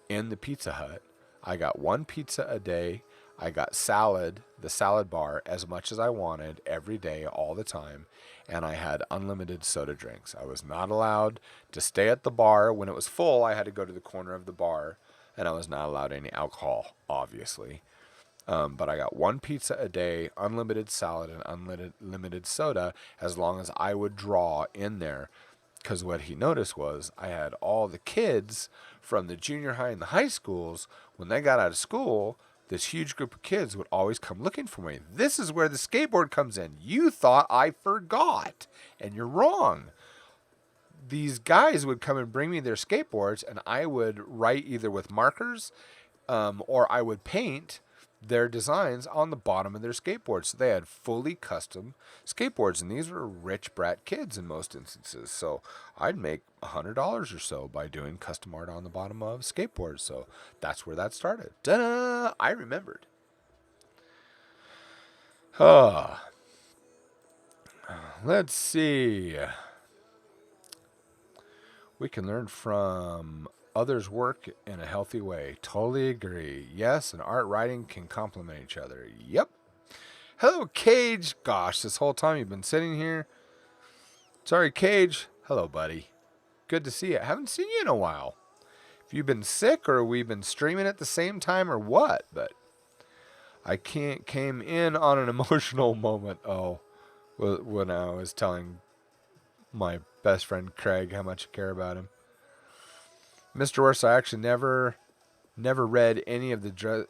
S1: in the Pizza Hut. I got one pizza a day. I got salad, the salad bar, as much as I wanted every day, all the time. And I had unlimited soda drinks. I was not allowed to stay at the bar. When it was full, I had to go to the corner of the bar. And I was not allowed any alcohol, obviously. But I got one pizza a day, unlimited salad, and unlimited soda as long as I would draw in there. Because what he noticed was I had all the kids from the junior high and the high schools, when they got out of school, this huge group of kids would always come looking for me. This is where the skateboard comes in. You thought I forgot, and you're wrong. These guys would come and bring me their skateboards, and I would write either with markers or I would paint their designs on the bottom of their skateboards. So they had fully custom skateboards, and these were rich brat kids in most instances. So I'd make $100 or so by doing custom art on the bottom of skateboards. So that's where that started. Ta-da! I remembered. Let's see. We can learn from others' work in a healthy way. Totally agree. Yes, and art writing can complement each other. Yep. Hello, Cage. Gosh, this whole time you've been sitting here. Sorry, Cage. Hello, buddy. Good to see you. Haven't seen you in a while. If you've been sick or we've been streaming at the same time or what, but I came in on an emotional moment. When I was telling my best friend Craig how much I care about him. Mr. Worse, I actually never read any of the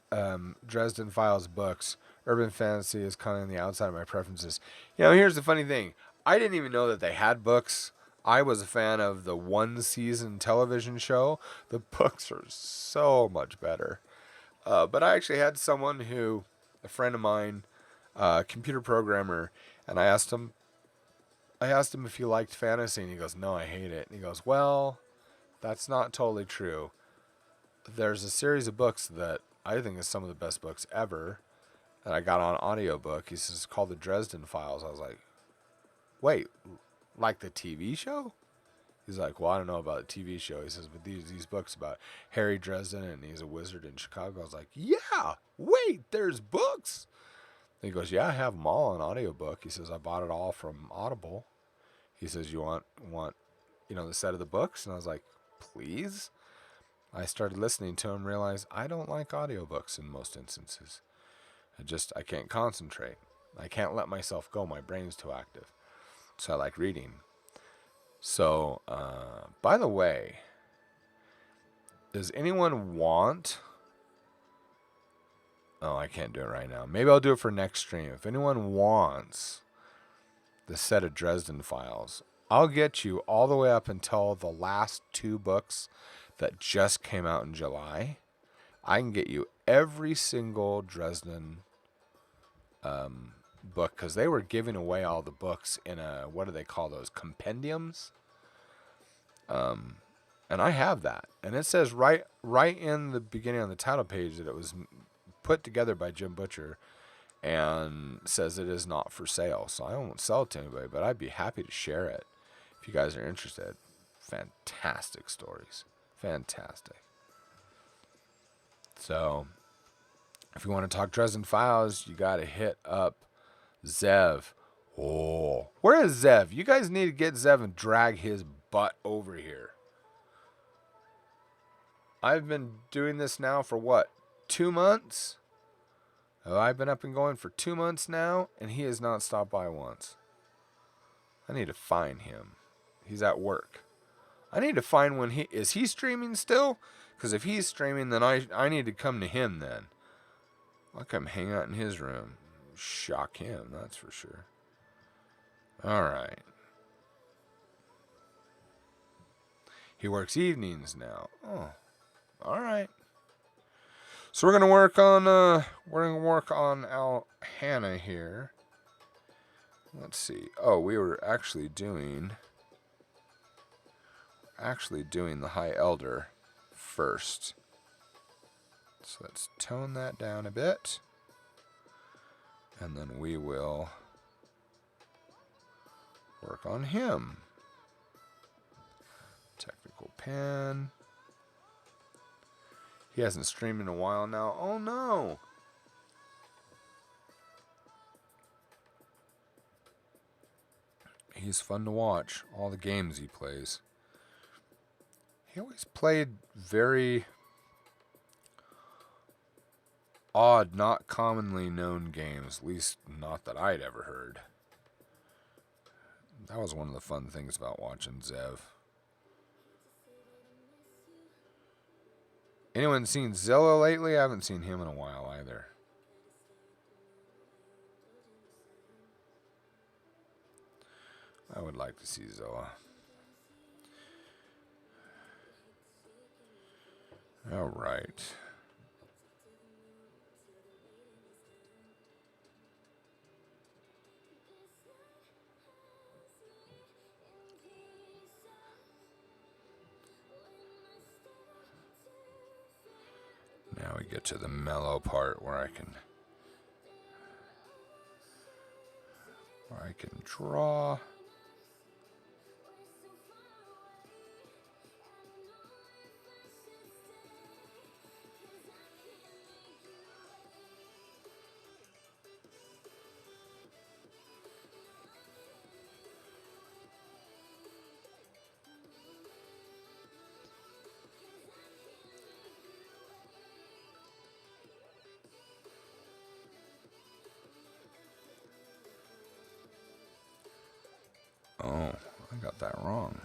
S1: Dresden Files books. Urban fantasy is kind of on the outside of my preferences. Here's the funny thing. I didn't even know that they had books. I was a fan of the one-season television show. The books are so much better. But I actually had a friend of mine, computer programmer, and I asked him if he liked fantasy, and he goes, no, I hate it. And he goes, well, that's not totally true. There's a series of books that I think is some of the best books ever, and I got on audiobook. He says, it's called the Dresden Files. I was like, wait, like the TV show? He's like, well, I don't know about the TV show. He says, but these books about Harry Dresden, and he's a wizard in Chicago. I was like, yeah, wait, there's books? And he goes, yeah, I have them all on audiobook. He says, I bought it all from Audible. He says, you want the set of the books? And I was like, please? I started listening to him and realized I don't like audiobooks in most instances. I can't concentrate. I can't let myself go. My brain's too active. So I like reading. So, by the way, does anyone want Oh, I can't do it right now. Maybe I'll do it for next stream. If anyone wants the set of Dresden Files, I'll get you all the way up until the last 2 books that just came out in July. I can get you every single Dresden book, because they were giving away all the books in a, what do they call those, compendiums? And I have that. And it says right in the beginning on the title page that it was put together by Jim Butcher, and says it is not for sale. So I won't sell it to anybody, but I'd be happy to share it if you guys are interested. Fantastic stories. Fantastic. So if you want to talk Dresden Files, you got to hit up Zev. Oh, where is Zev? You guys need to get Zev and drag his butt over here. I've been doing this now for what, 2 months? Oh, I've been up and going for 2 months now, and he has not stopped by once. I need to find him. He's at work. I need to find when is he streaming still? Because if he's streaming, then I need to come to him then. I'll come hang out in his room. Shock him, that's for sure. Alright. He works evenings now. Oh, alright. So we're gonna work on Hannah here. Let's see. Oh, we were actually doing the High Elder first. So let's tone that down a bit. And then we will work on him. Technical pen. He hasn't streamed in a while now. Oh no! He's fun to watch. All the games he plays. He always played very odd, not commonly known games. At least not that I'd ever heard. That was one of the fun things about watching Zev. Anyone seen Zilla lately? I haven't seen him in a while either. I would like to see Zilla. All right. Now we get to the mellow part where I can draw. Oh, I got that wrong.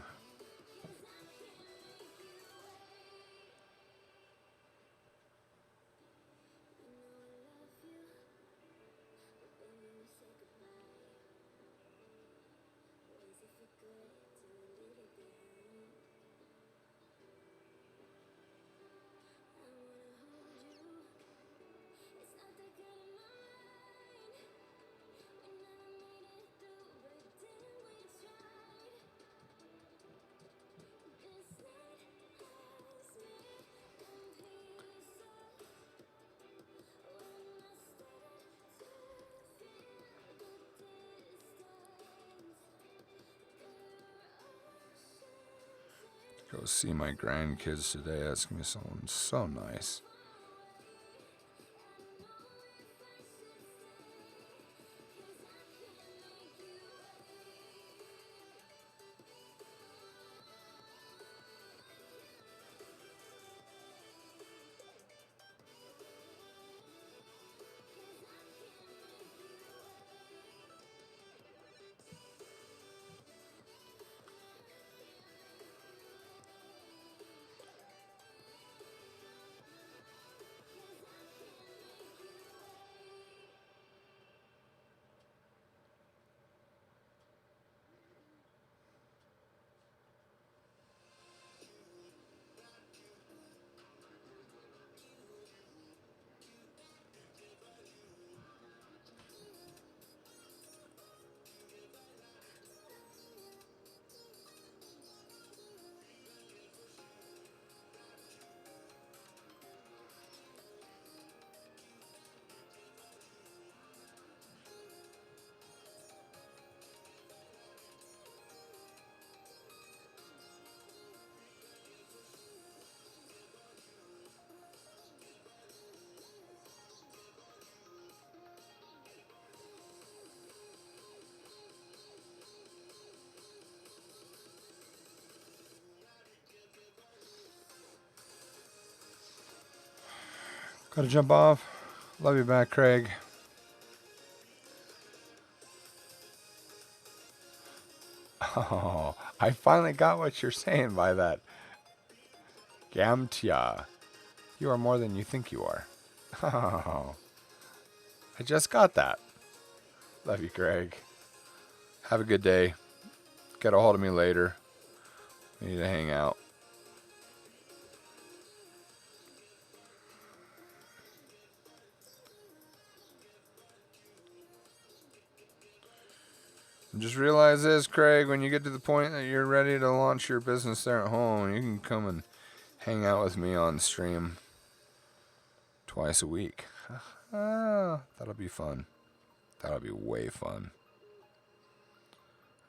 S1: Go see my grandkids today. That's going to be something so nice. Gotta jump off. Love you back, Craig. Oh, I finally got what you're saying by that. Gamtia. You are more than you think you are. Oh, I just got that. Love you, Craig. Have a good day. Get a hold of me later. We need to hang out. Just realize this, Craig, when you get to the point that you're ready to launch your business there at home, you can come and hang out with me on stream twice a week. That'll be fun. That'll be way fun.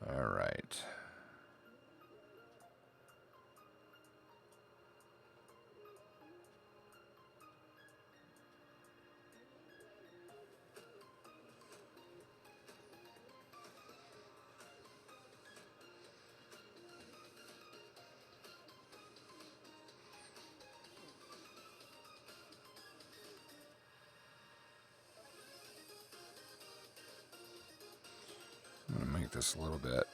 S1: All right. I'm going to make this a little bit,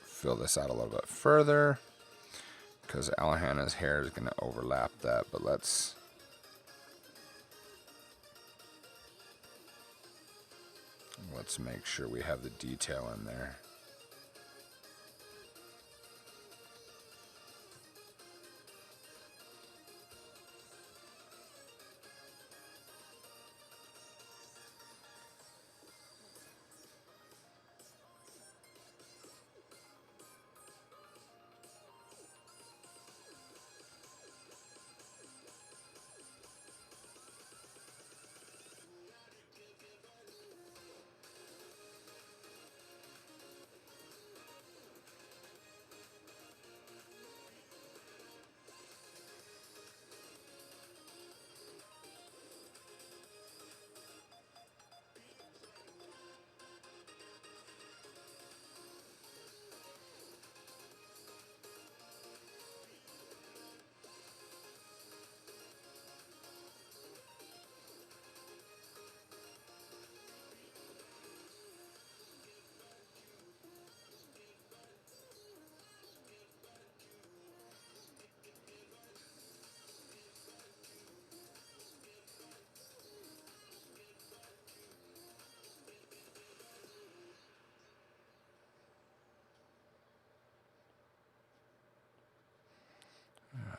S1: fill this out a little bit further, because Alejandro's hair is going to overlap that, but let's make sure we have the detail in there.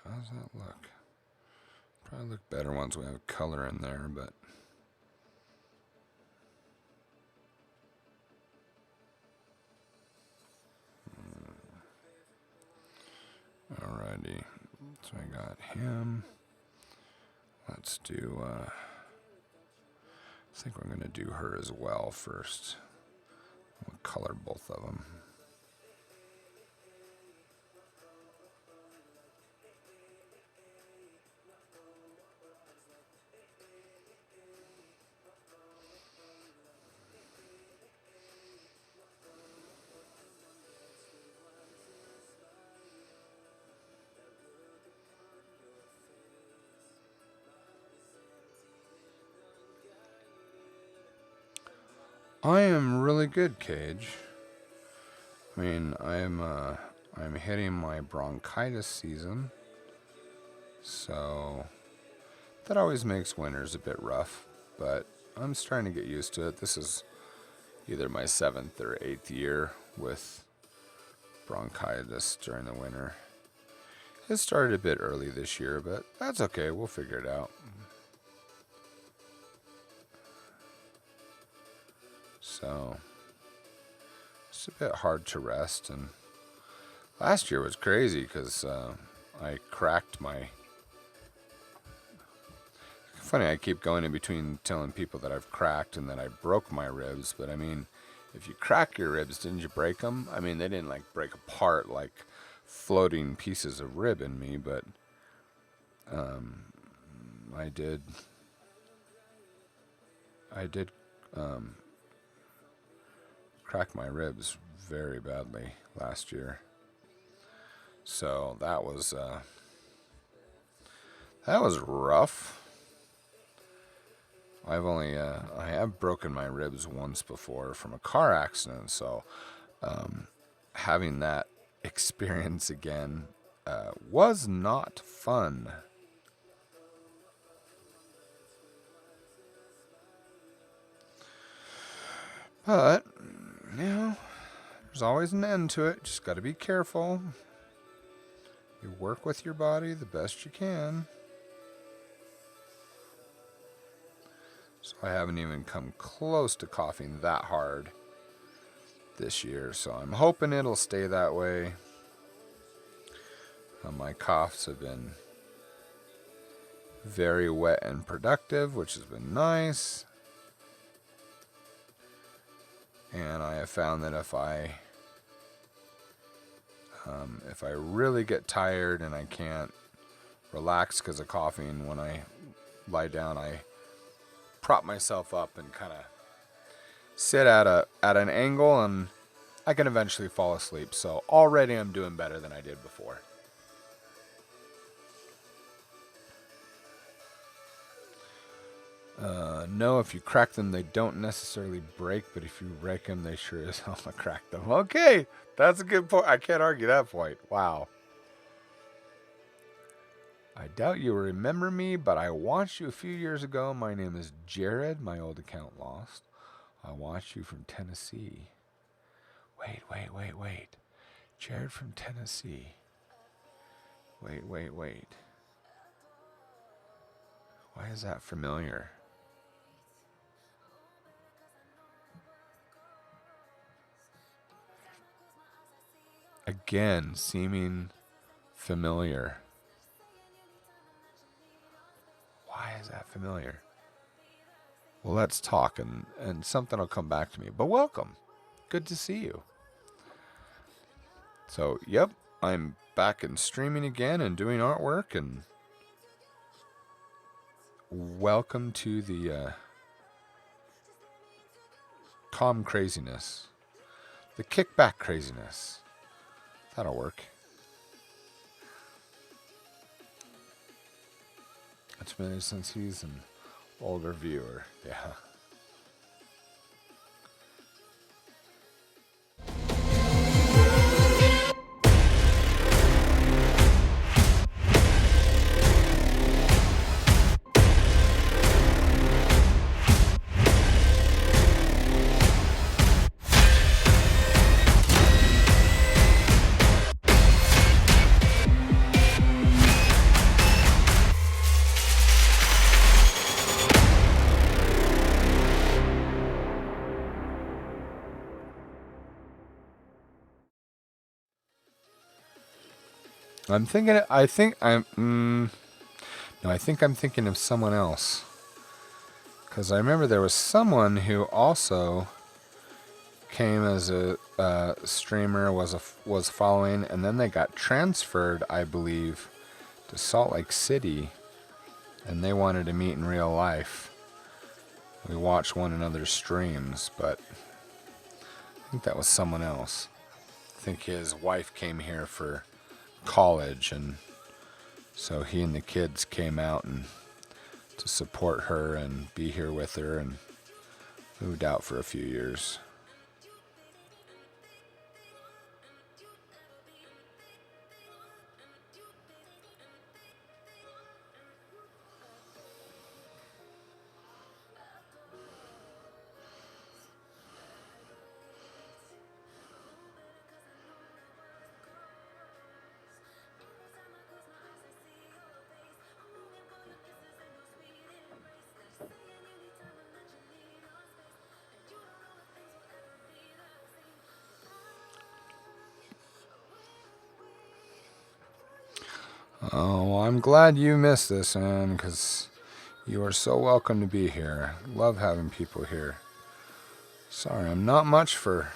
S1: How's that look? Probably look better once we have color in there, but alrighty. So I got him. Let's do, I think we're going to do her as well first. We'll color both of them. I am really good, Cage. I mean, I'm hitting my bronchitis season, so that always makes winters a bit rough, but I'm starting to get used to it. This is either my 7th or 8th year with bronchitis during the winter. It started a bit early this year, but that's okay. We'll figure it out. So it's a bit hard to rest, and last year was crazy because I cracked my... Funny, I keep going in between telling people that I've cracked and that I broke my ribs, but I mean, if you crack your ribs, didn't you break them? I mean, they didn't like break apart like floating pieces of rib in me, but I did crack my ribs very badly last year. So that was rough. I have broken my ribs once before from a car accident, so having that experience again was not fun. But, there's always an end to it. Just got to be careful. You work with your body the best you can. So I haven't even come close to coughing that hard this year, so I'm hoping it'll stay that way. My coughs have been very wet and productive, which has been nice. And I have found that if I really get tired and I can't relax because of coughing, when I lie down, I prop myself up and kind of sit at an angle, and I can eventually fall asleep. So already I'm doing better than I did before. No, if you crack them, they don't necessarily break, but if you break them, they sure as hell crack them. Okay, that's a good point. I can't argue that point. Wow. I doubt you remember me, but I watched you a few years ago. My name is Jared. My old account lost. I watched you from Tennessee. Wait. Jared from Tennessee. Wait. Why is that familiar? Again, seeming familiar. Why is that familiar? Well, let's talk, and something will come back to me. But welcome. Good to see you. So, yep, I'm back and streaming again and doing artwork, and welcome to the calm craziness. The kickback craziness. That'll work. It's been since he's an older viewer. Yeah. I think I'm thinking of someone else. Because I remember there was someone who also came as a streamer, was following, and then they got transferred, I believe, to Salt Lake City, and they wanted to meet in real life. We watched one another's streams, but I think that was someone else. I think his wife came here for college, and so he and the kids came out and to support her and be here with her, and moved out for a few years. Oh, well, I'm glad you missed this, Anne, because you are so welcome to be here. Love having people here. Sorry, I'm not much for...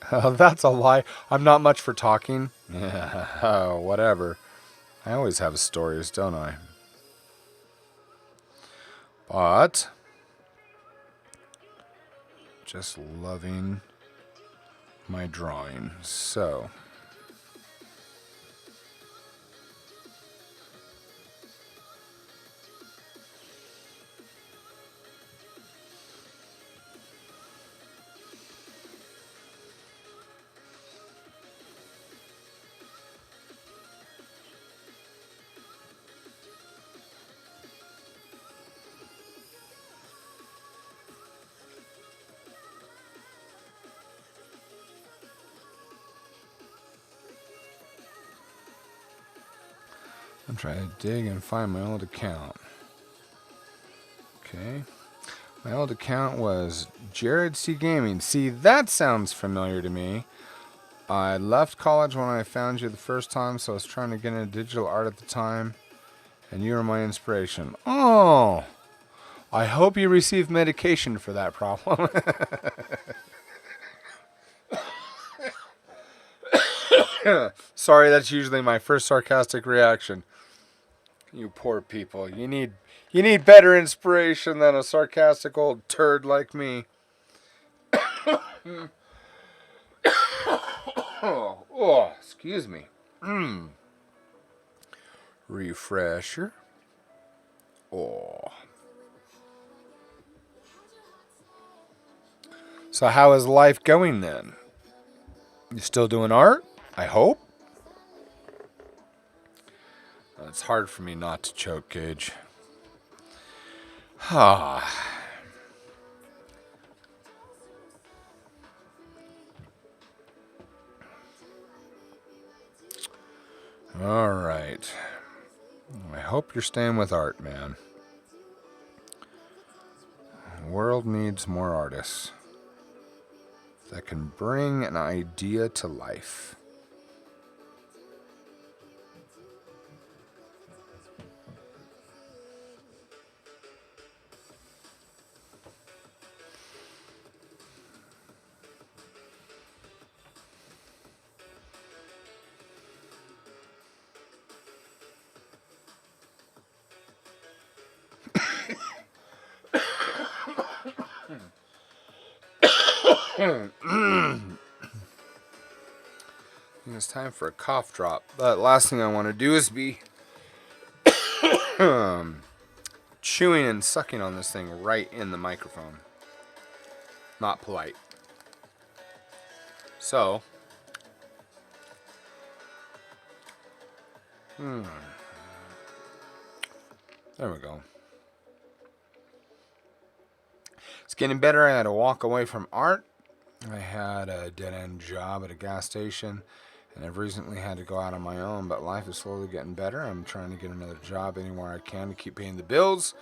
S1: That's a lie. I'm not much for talking. Yeah, whatever. I always have stories, don't I? But... just loving my drawing. So... I'm trying to dig and find my old account. Okay. My old account was Jared C. Gaming. See, that sounds familiar to me. I left college when I found you the first time, so I was trying to get into digital art at the time, and you were my inspiration. Oh, I hope you received medication for that problem. Sorry, that's usually my first sarcastic reaction. You poor people. You need better inspiration than a sarcastic old turd like me. Oh, excuse me. Refresher. Oh. So how is life going then? You still doing art? I hope. It's hard for me not to choke, Gage. Ah. All right. I hope you're staying with art, man. The world needs more artists that can bring an idea to life. It's time for a cough drop. But last thing I want to do is be chewing and sucking on this thing right in the microphone. Not polite. So, there we go. It's getting better. I had to walk away from art. I had a dead-end job at a gas station, and I've recently had to go out on my own, but life is slowly getting better. I'm trying to get another job anywhere I can to keep paying the bills.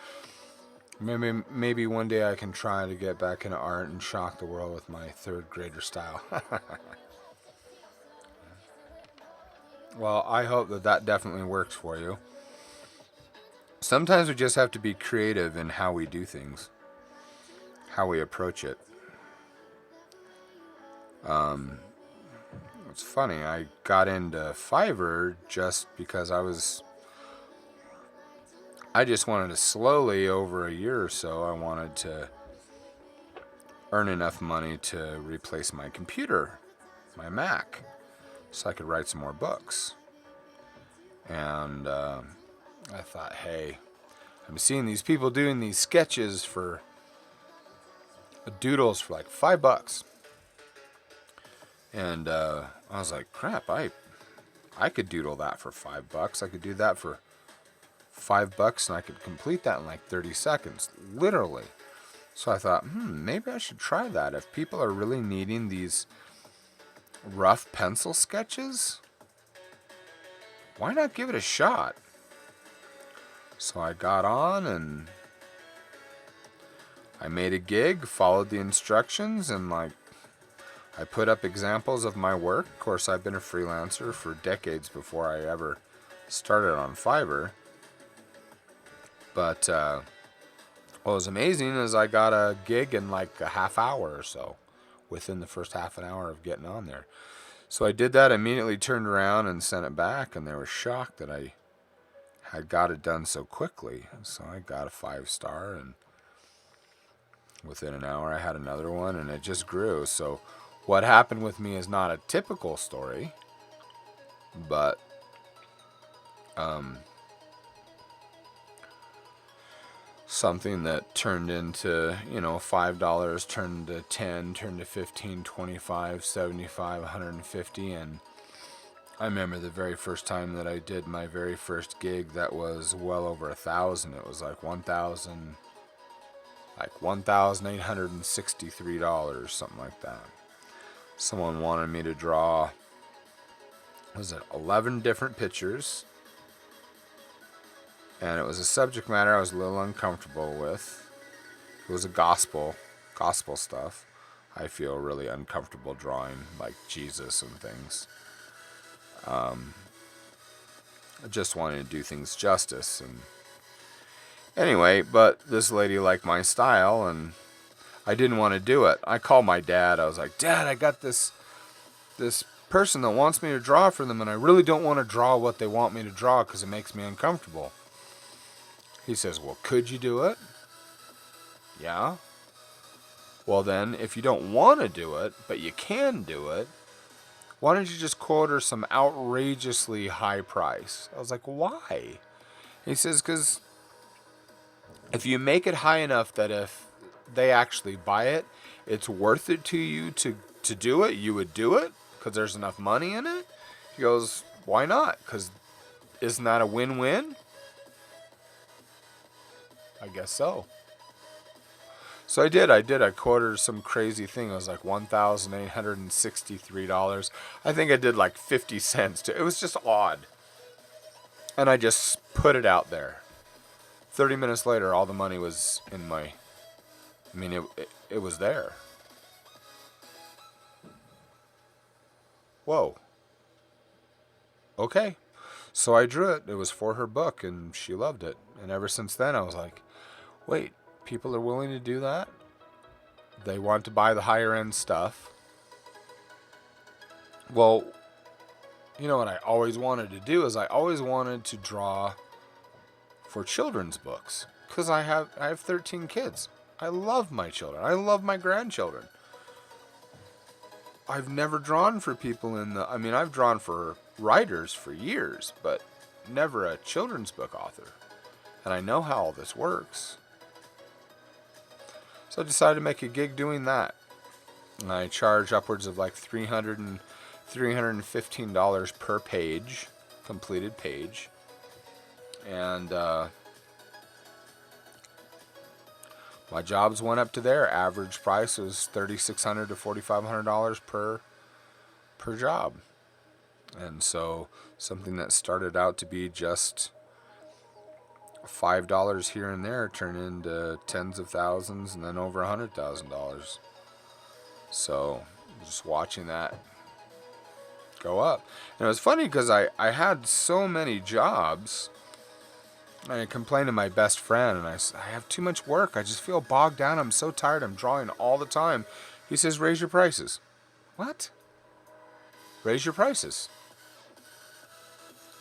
S1: Maybe one day I can try to get back into art and shock the world with my third grader style. Well, I hope that definitely works for you. Sometimes we just have to be creative in how we do things, how we approach it. It's funny, I got into Fiverr just because I just wanted to slowly, over a year or so, I wanted to earn enough money to replace my computer, my Mac, so I could write some more books. And I thought, hey, I'm seeing these people doing these sketches for doodles for like $5. And I was like, crap, I could doodle that for $5. I could do that for $5 and I could complete that in like 30 seconds, literally. So I thought, maybe I should try that. If people are really needing these rough pencil sketches, why not give it a shot? So I got on and I made a gig, followed the instructions, and like I put up examples of my work. Of course, I've been a freelancer for decades before I ever started on Fiverr. But what was amazing is I got a gig in like a half hour or so, within the first half an hour of getting on there. So I did that, immediately turned around and sent it back, and they were shocked that I had got it done so quickly. So I got a 5-star, and within an hour I had another one, and it just grew. So what happened with me is not a typical story, but something that turned into, $5, turned to 10, turned to 15, 25, 75, 150, and I remember the very first time that I did my very first gig that was well over 1,000. It was like $1,863, something like that. Someone wanted me to draw, 11 different pictures And it was a subject matter I was a little uncomfortable with. It was a gospel stuff. I feel really uncomfortable drawing, like Jesus and things. I just wanted to do things justice. And anyway, but this lady liked my style, and I didn't want to do it. I called my dad. I was like, Dad, I got this person that wants me to draw for them, and I really don't want to draw what they want me to draw because it makes me uncomfortable. He says, well, could you do it? Yeah. Well then, if you don't want to do it, but you can do it, why don't you just quote her some outrageously high price? I was like, why? He says, because if you make it high enough that if they actually buy it, it's worth it to you to do it, you would do it because there's enough money in it. He goes, why not? Because isn't that a win-win? I guess so. So I did. I quoted some crazy thing. It was like $1,863. I think I did like 50 cents. It was just odd. And I just put it out there. 30 minutes later, all the money was in my... I mean, it was there. Whoa. Okay. So I drew it. It was for her book, and she loved it. And ever since then, I was like, wait, people are willing to do that? They want to buy the higher end stuff. Well, you know what I always wanted to do is I always wanted to draw for children's books because I have 13 kids. I love my children. I love my grandchildren. I've never drawn for people I've drawn for writers for years, but never a children's book author. And I know how all this works. So I decided to make a gig doing that. And I charge upwards of like $315 per page, completed page. And my jobs went up to there. Average price was $3,600 to $4,500 per job. And so something that started out to be just $5 here and there turned into tens of thousands and then over $100,000. So just watching that go up. And it was funny because I had so many jobs. I complained to my best friend, and I have too much work. I just feel bogged down. I'm so tired. I'm drawing all the time. He says, raise your prices. What? Raise your prices.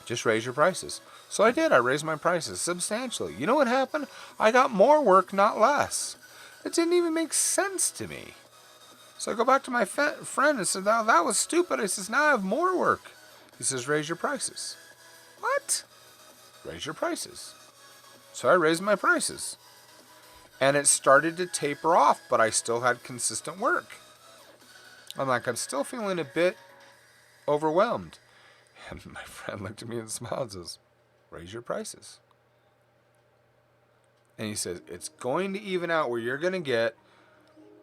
S1: Just raise your prices. So I did. I raised my prices substantially. You know what happened? I got more work, not less. It didn't even make sense to me. So I go back to my friend and said, that was stupid. I says, now I have more work. He says, raise your prices. What? Raise your prices. So I raised my prices. And it started to taper off, but I still had consistent work. I'm still feeling a bit overwhelmed. And my friend looked at me and smiled and says, raise your prices. And he says, it's going to even out where you're going to get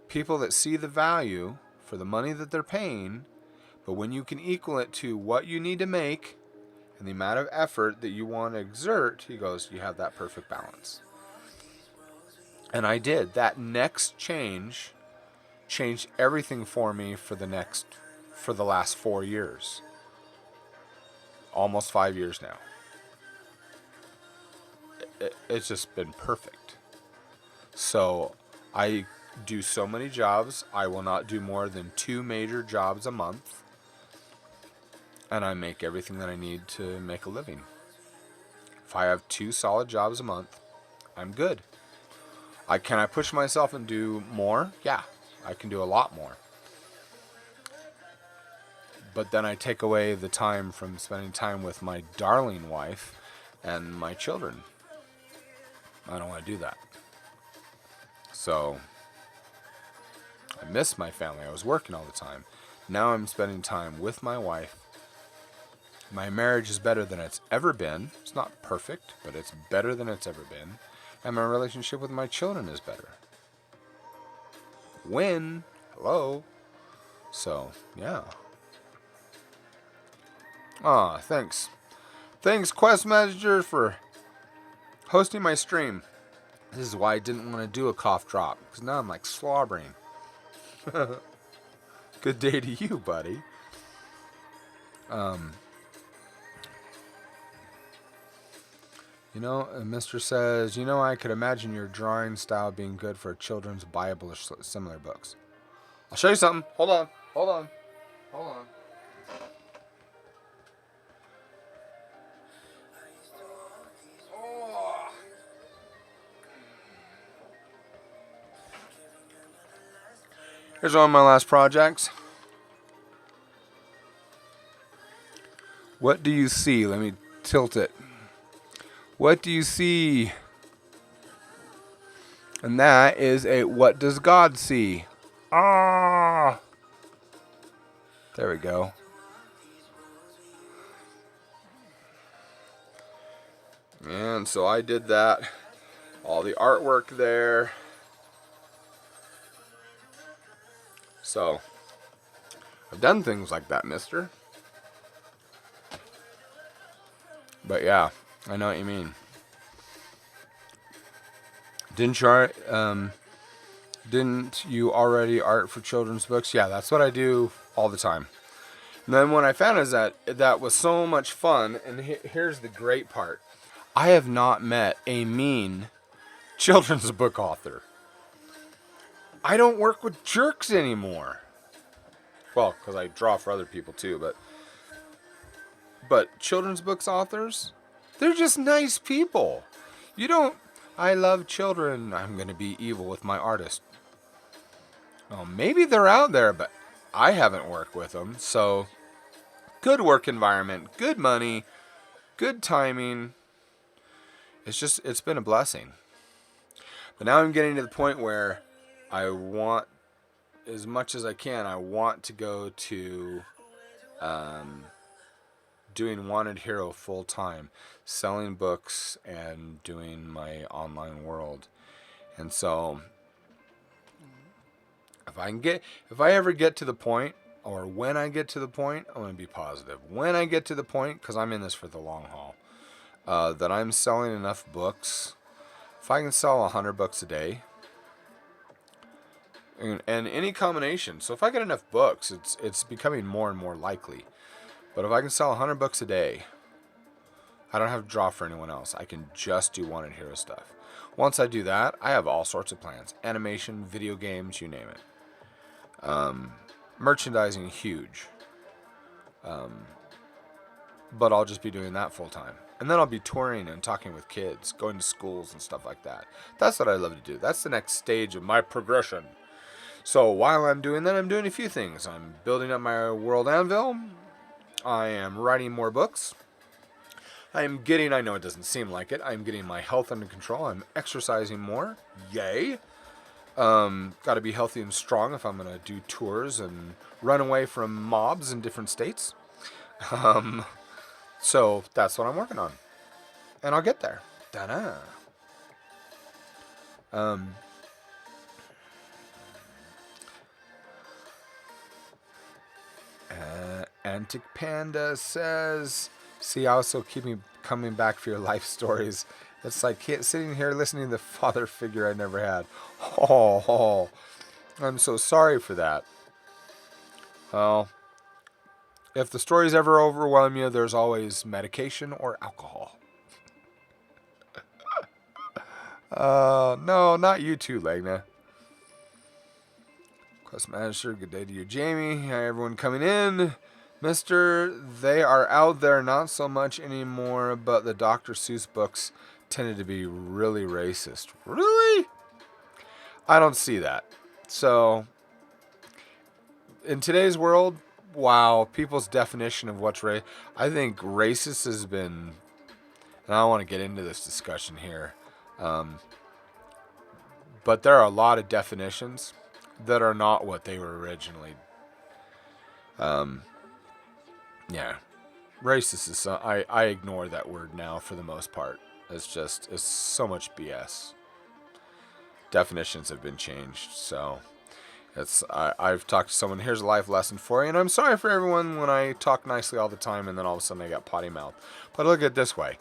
S1: people that see the value for the money that they're paying, but when you can equal it to what you need to make and the amount of effort that you want to exert, he goes, you have that perfect balance. And I did. That next change changed everything for me for the last 4 years. Almost 5 years now. It's just been perfect. So I do so many jobs. I will not do more than 2 major jobs a month. And I make everything that I need to make a living. If I have 2 solid jobs a month, I'm good. Can I push myself and do more? Yeah, I can do a lot more. But then I take away the time from spending time with my darling wife and my children. I don't want to do that. So I miss my family. I was working all the time. Now I'm spending time with my wife. My marriage is better than it's ever been. It's not perfect, but it's better than it's ever been. And my relationship with my children is better. Win. Hello. So, yeah. Thanks. Thanks, Quest Messenger, for hosting my stream. This is why I didn't want to do a cough drop, because now I'm like slobbering. Good day to you, buddy. Mr. says, I could imagine your drawing style being good for children's Bible or similar books. I'll show you something. Hold on. Oh. Here's one of my last projects. What do you see? Let me tilt it. What do you see? And that is a what does God see? Ah! There we go. And so I did that. All the artwork there. So, I've done things like that, mister. But yeah, I know what you mean. Didn't you already art for children's books? Yeah, that's what I do all the time. And then what I found is that was so much fun. And here's the great part. I have not met a mean children's book author. I don't work with jerks anymore. Well, because I draw for other people too, but children's books authors, they're just nice people. I love children, I'm going to be evil with my artist. Well, maybe they're out there, but I haven't worked with them. So, good work environment, good money, good timing. It's been a blessing. But now I'm getting to the point where I want, as much as I can, I want to go to doing Wanted Hero full time, selling books and doing my online world. And so if I ever get to the point, or when I get to the point, I'm going to be positive. When I get to the point, because I'm in this for the long haul, that I'm selling enough books. If I can sell 100 books a day, and any combination. So if I get enough books, it's becoming more and more likely. But if I can sell 100 books a day, I don't have to draw for anyone else. I can just do Wanted Hero stuff. Once I do that, I have all sorts of plans. Animation, video games, you name it. Merchandising, huge. But I'll just be doing that full time. And then I'll be touring and talking with kids, going to schools and stuff like that. That's what I love to do. That's the next stage of my progression. So while I'm doing that, I'm doing a few things. I'm building up my world anvil. I am writing more books. I know it doesn't seem like it, I'm getting my health under control. I'm exercising more. Yay. Got to be healthy and strong if I'm going to do tours and run away from mobs in different states. So that's what I'm working on. And I'll get there. Ta-da. Antic Panda says, see, also keep me coming back for your life stories. It's like sitting here listening to the father figure I never had. Oh, I'm so sorry for that. Well, if the stories ever overwhelm you, there's always medication or alcohol. No, not you too, Legna. Quest Manager, good day to you, Jamie. Hi, everyone coming in. Mister, they are out there not so much anymore, but the Dr. Seuss books tended to be really racist. Really? I don't see that. So, in today's world, wow, people's definition of what's racist, I think racist has been, and I don't want to get into this discussion here, but there are a lot of definitions that are not what they were originally. Yeah, racist is. I ignore that word now for the most part. It's so much BS. Definitions have been changed, so I've talked to someone. Here's a life lesson for you, and I'm sorry for everyone when I talk nicely all the time, and then all of a sudden I got potty mouth. But look at it this way.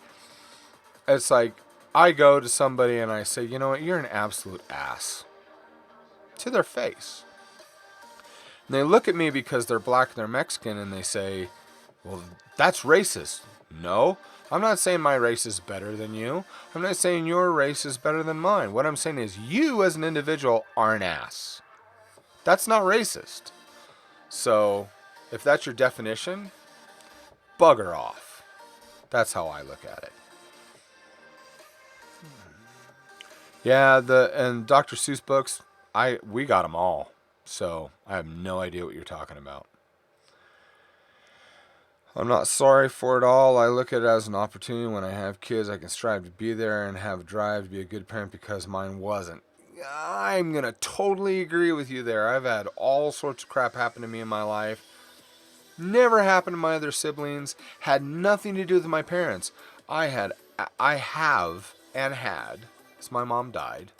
S1: It's like I go to somebody and I say, you know what, you're an absolute ass. To their face. And they look at me because they're black and they're Mexican and they say, well, that's racist. No, I'm not saying my race is better than you. I'm not saying your race is better than mine. What I'm saying is you as an individual are an ass. That's not racist. So, if that's your definition, bugger off. That's how I look at it. Yeah, and Dr. Seuss books, we got them all. So, I have no idea what you're talking about. I'm not sorry for it all. I look at it as an opportunity. When I have kids, I can strive to be there and have drive to be a good parent because mine wasn't. I'm going to totally agree with you there. I've had all sorts of crap happen to me in my life. Never happened to my other siblings. Had nothing to do with my parents. I have, and had, because my mom died,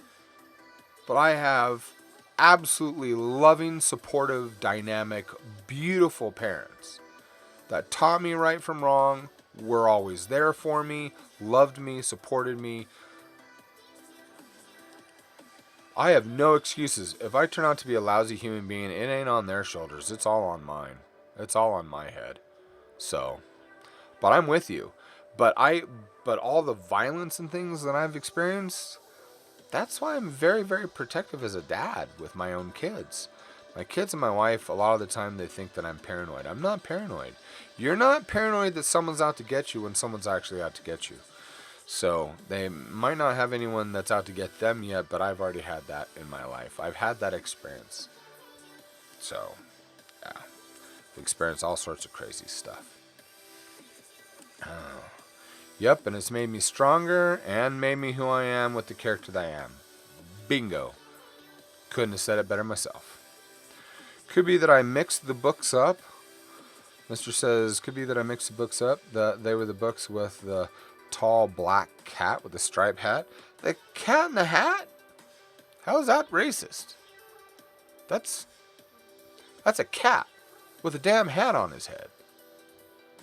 S1: but I have absolutely loving, supportive, dynamic, beautiful parents that taught me right from wrong, were always there for me, loved me, supported me. I have no excuses. If I turn out to be a lousy human being, it ain't on their shoulders. It's all on mine. It's all on my head. So, but I'm with you. But all the violence and things that I've experienced, that's why I'm very, very protective as a dad with my own kids. My kids and my wife, a lot of the time they think that I'm paranoid. I'm not paranoid. You're not paranoid that someone's out to get you when someone's actually out to get you. So they might not have anyone that's out to get them yet, but I've already had that in my life. I've had that experience. So, yeah. I've experienced all sorts of crazy stuff. Yep, and it's made me stronger and made me who I am with the character that I am. Bingo. Couldn't have said it better myself. Could be that I mixed the books up. Mr. says, could be that I mixed the books up. They were the books with the tall black cat with the striped hat. The Cat in the Hat? How is that racist? That's a cat with a damn hat on his head.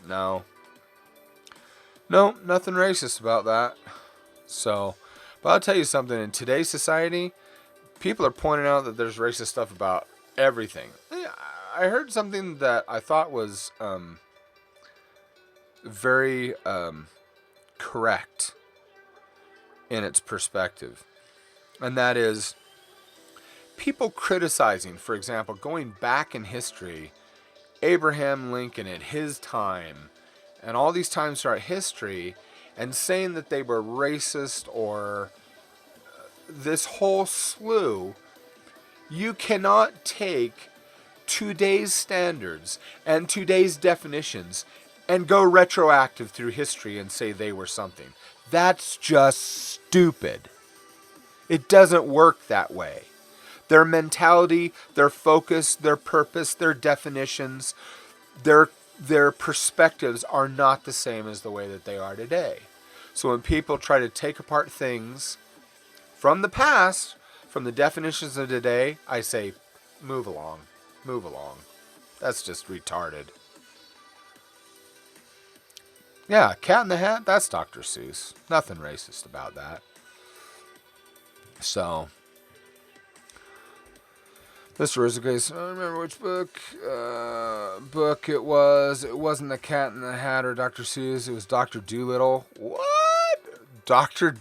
S1: No, nothing racist about that. So, but I'll tell you something. In today's society, people are pointing out that there's racist stuff about everything. I heard something that I thought was very correct in its perspective. And that is people criticizing, for example, going back in history, Abraham Lincoln at his time, and all these times throughout history, and saying that they were racist or this whole slew. You cannot take today's standards and today's definitions and go retroactive through history and say they were something. That's just stupid. It doesn't work that way. Their mentality, their focus, their purpose, their definitions, their perspectives are not the same as the way that they are today. So when people try to take apart things from the past, from the definitions of today, I say, move along. Move along. That's just retarded. Yeah, Cat in the Hat, that's Dr. Seuss. Nothing racist about that. So, Mr. Rizzo, I don't remember which book it was. It wasn't the Cat in the Hat or Dr. Seuss. It was Dr. Dolittle. What? Dr.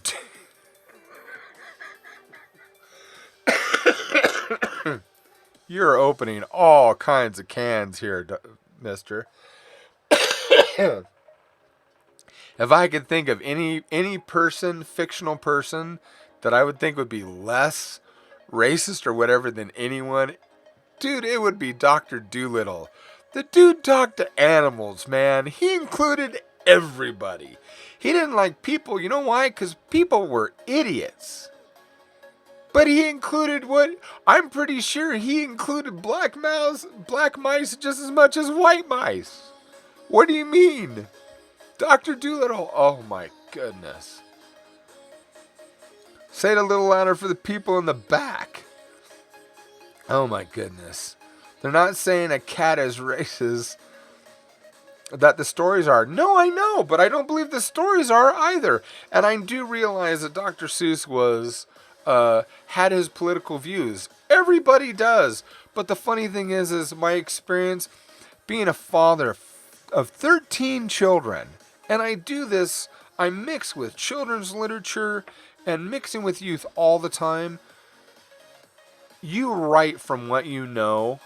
S1: You're opening all kinds of cans here, mister. If I could think of any person, fictional person, that I would think would be less racist or whatever than anyone, dude, it would be Dr. Dolittle. The dude talked to animals, man. He included everybody. He didn't like people. You know why? Because people were idiots. But he included I'm pretty sure he included black mice just as much as white mice. What do you mean? Dr. Dolittle, oh my goodness. Say it a little louder for the people in the back. Oh my goodness. They're not saying a cat is racist. that the stories are. No, I know, but I don't believe the stories are either. And I do realize that Dr. Seuss was had his political views. Everybody does. But the funny thing is my experience being a father of 13 children, and I do this. I mix with children's literature and mixing with youth all the time. You write from what you know.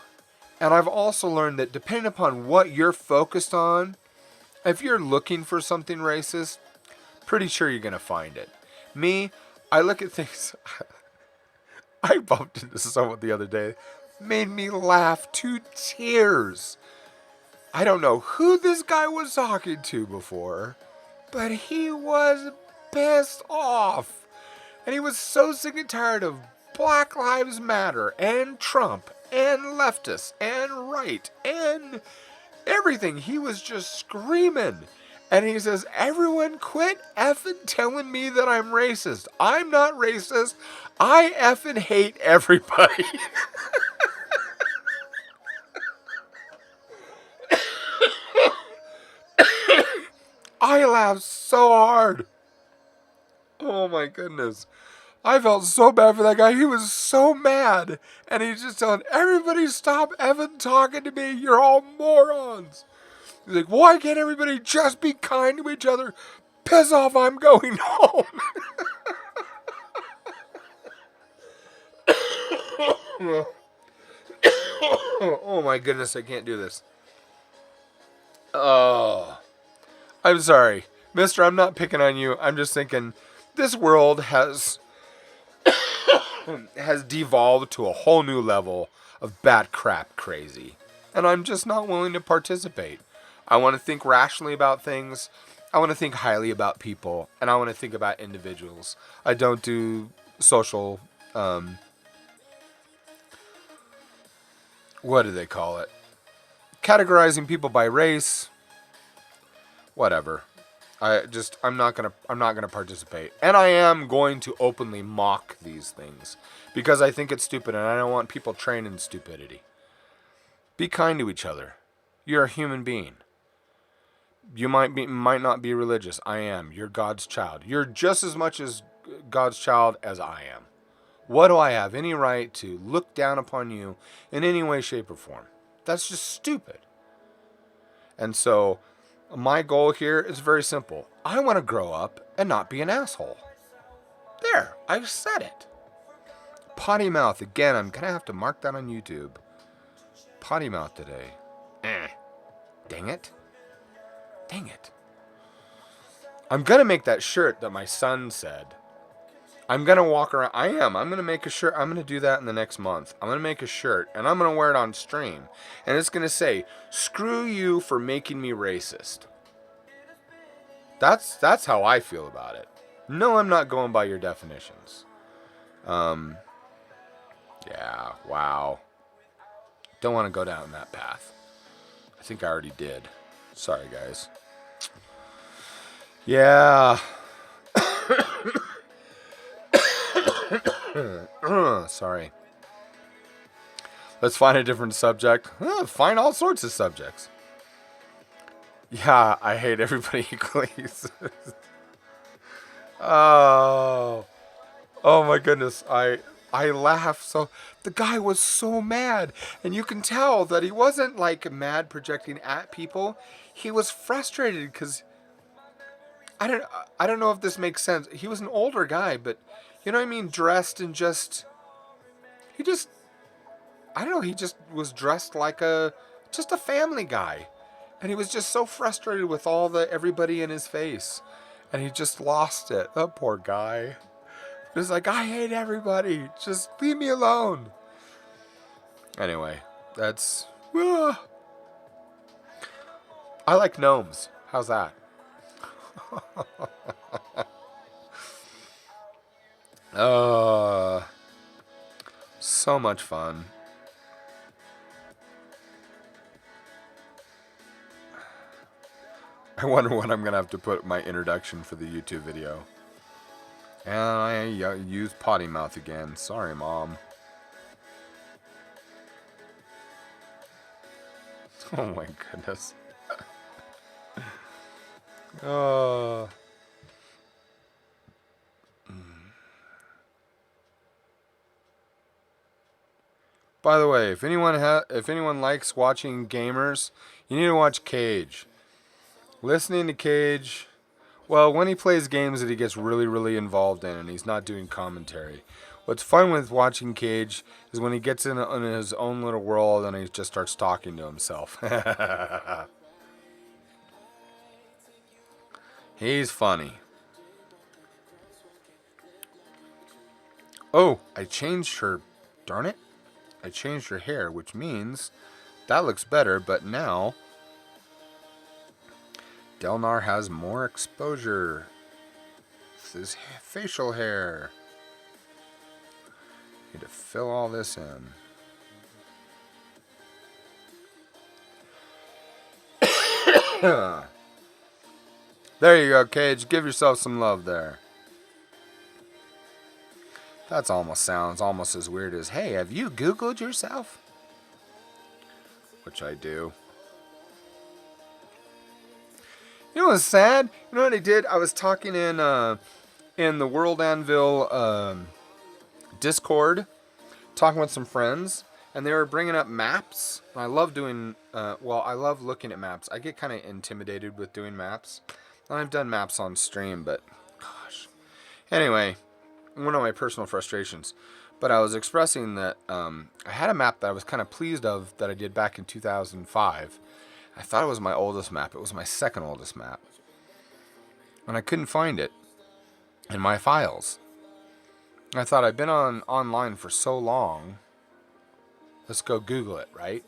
S1: And I've also learned that depending upon what you're focused on, if you're looking for something racist, pretty sure you're going to find it. Me, I look at things. I bumped into someone the other day. Made me laugh to tears. I don't know who this guy was talking to before, but he was pissed off. And he was so sick and tired of Black Lives Matter and Trump and leftists and right and everything. He was just screaming. And he says, everyone quit effing telling me that I'm racist. I'm not racist. I effing hate everybody. I laughed so hard. Oh my goodness. I felt so bad for that guy. He was so mad. And he's just telling everybody, stop effing talking to me. You're all morons. He's like, why can't everybody just be kind to each other? Piss off, I'm going home. Oh my goodness, I can't do this. Oh, I'm sorry. Mister, I'm not picking on you. I'm just thinking this world has devolved to a whole new level of bad crap crazy. And I'm just not willing to participate. I want to think rationally about things. I want to think highly about people. And I want to think about individuals. I don't do social, what do they call it? Categorizing people by race. Whatever. I'm not gonna participate. And I am going to openly mock these things. Because I think it's stupid and I don't want people trained in stupidity. Be kind to each other. You're a human being. You might not be religious. I am. You're God's child. You're just as much as God's child as I am. What do I have any right to look down upon you in any way, shape, or form? That's just stupid. And so, my goal here is very simple. I want to grow up and not be an asshole. There, I've said it. Potty mouth. Again, I'm going to have to mark that on YouTube. Potty mouth today. Dang it. Dang it. I'm going to make that shirt that my son said. I'm going to walk around. I'm going to make a shirt. I'm going to do that in the next month. I'm going to make a shirt and I'm going to wear it on stream. And it's going to say, screw you for making me racist. That's how I feel about it. No, I'm not going by your definitions. Yeah, wow. Don't want to go down that path. I think I already did. Sorry, guys. Yeah. Sorry. Let's find a different subject. Find all sorts of subjects. Yeah, I hate everybody equally. Oh my goodness. I laughed so. The guy was so mad, and you can tell that he wasn't like mad projecting at people. He was frustrated because I don't know if this makes sense. He was an older guy, but you know what I mean, dressed and I don't know, he just was dressed like just a family guy. And he was just so frustrated with everybody in his face. And he just lost it. The poor guy. He was like, I hate everybody. Just leave me alone. Anyway, that's... I like gnomes. How's that? So much fun. I wonder when I'm going to have to put my introduction for the YouTube video. And I used potty mouth again. Sorry, Mom. Oh my goodness. Uh, by the way, if anyone likes watching gamers, you need to watch Cage. Listening to Cage, well, when he plays games that he gets really, really involved in and he's not doing commentary. What's fun with watching Cage is when he gets in his own little world and he just starts talking to himself. He's funny. Oh, I changed her. Darn it. I changed her hair, which means that looks better, but now Delnar has more exposure. His facial hair. Need to fill all this in. There you go, Cage. Give yourself some love there. That sounds almost as weird as, hey, have you Googled yourself? Which I do. You know what's sad? You know what I did? I was talking in the World Anvil Discord, talking with some friends, and they were bringing up maps. And I love doing, I love looking at maps. I get kind of intimidated with doing maps. And I've done maps on stream, but gosh. Anyway, one of my personal frustrations. But I was expressing that I had a map that I was kind of pleased of that I did back in 2005. I thought it was my oldest map. It was my second oldest map. And I couldn't find it in my files. I thought I've been online for so long. Let's go Google it, right?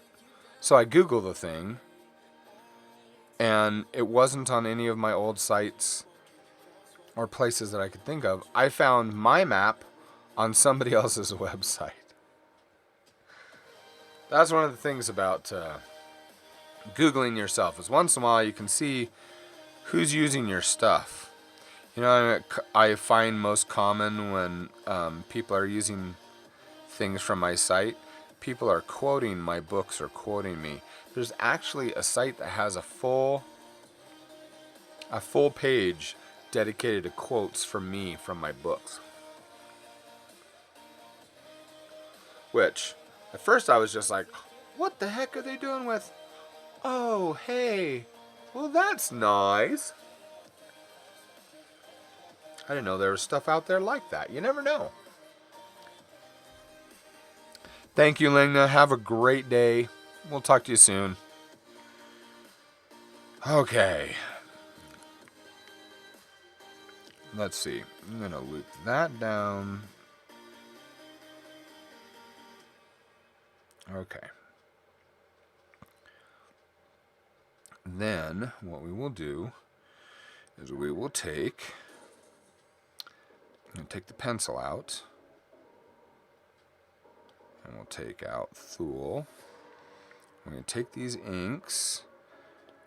S1: So I Googled the thing. And it wasn't on any of my old sites or places that I could think of. I found my map on somebody else's website. That's one of the things about Googling yourself, is once in a while you can see who's using your stuff. You know, I find most common when people are using things from my site, people are quoting my books or quoting me. There's actually a site that has a full page dedicated to quotes from me from my books. Which, at first I was just like, what the heck are they doing with, oh, hey, well, that's nice. I didn't know there was stuff out there like that. You never know. Thank you, Lingna. Have a great day. We'll talk to you soon. Okay. Let's see. I'm going to loop that down. Okay. Then what we will do is we will take the pencil out, and we'll take out Thule. We're going to take these inks,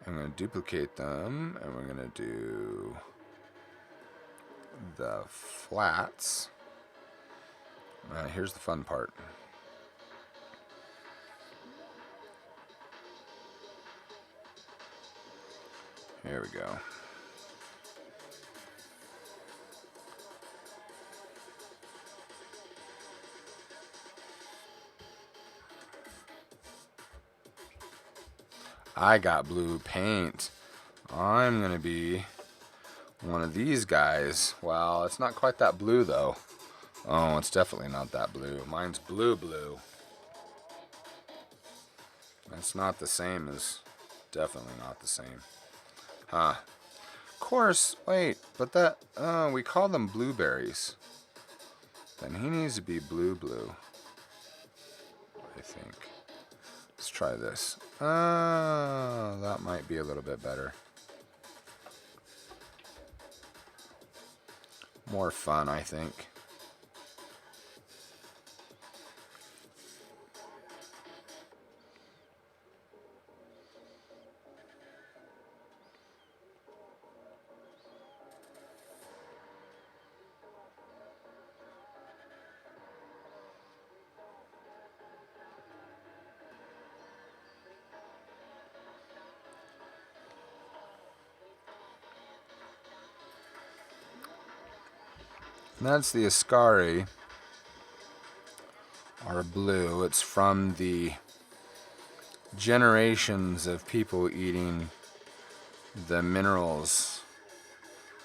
S1: I'm going to duplicate them, and we're going to do the flats. Here's the fun part. Here we go. I got blue paint. I'm going to be one of these guys. Well, it's not quite that blue, though. Oh, it's definitely not that blue. Mine's blue. That's not the same as... Definitely not the same. Huh. Of course, wait, but that... we call them blueberries. Then he needs to be blue. I think. Let's try this. That might be a little bit better. More fun, I think. And that's the Ascari, or blue. It's from the generations of people eating the minerals,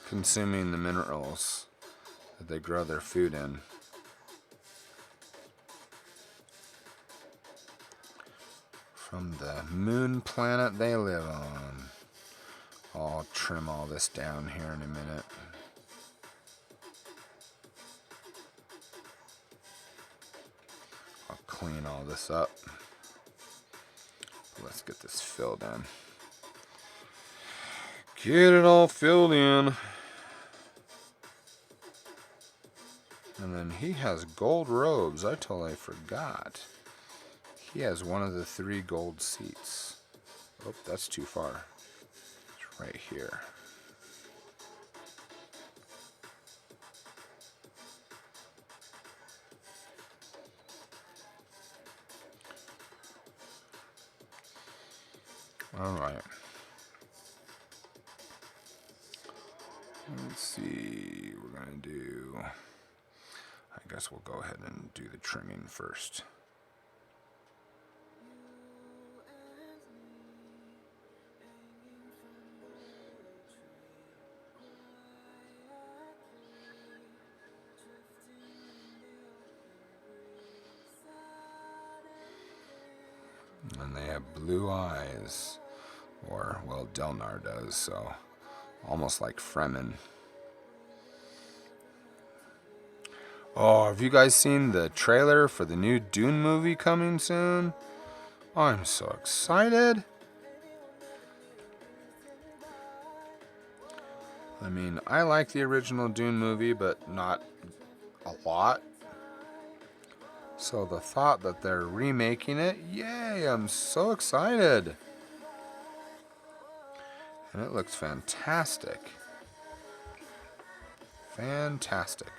S1: consuming the minerals that they grow their food in. From the moon planet they live on. I'll trim all this down here in a minute. I'll clean all this up. Let's get this filled in. Get it all filled in. And then he has gold robes. I totally forgot. He has one of the 3 gold seats. Oh, that's too far. It's right here. All right. Let's see. We're going to do... I guess we'll go ahead and do the trimming first. And they have blue eyes. Or, well, Delnar does, so almost like Fremen. Oh, have you guys seen the trailer for the new Dune movie coming soon? I'm so excited. I mean, I like the original Dune movie, but not a lot. So the thought that they're remaking it, yay, I'm so excited. And it looks fantastic. Fantastic.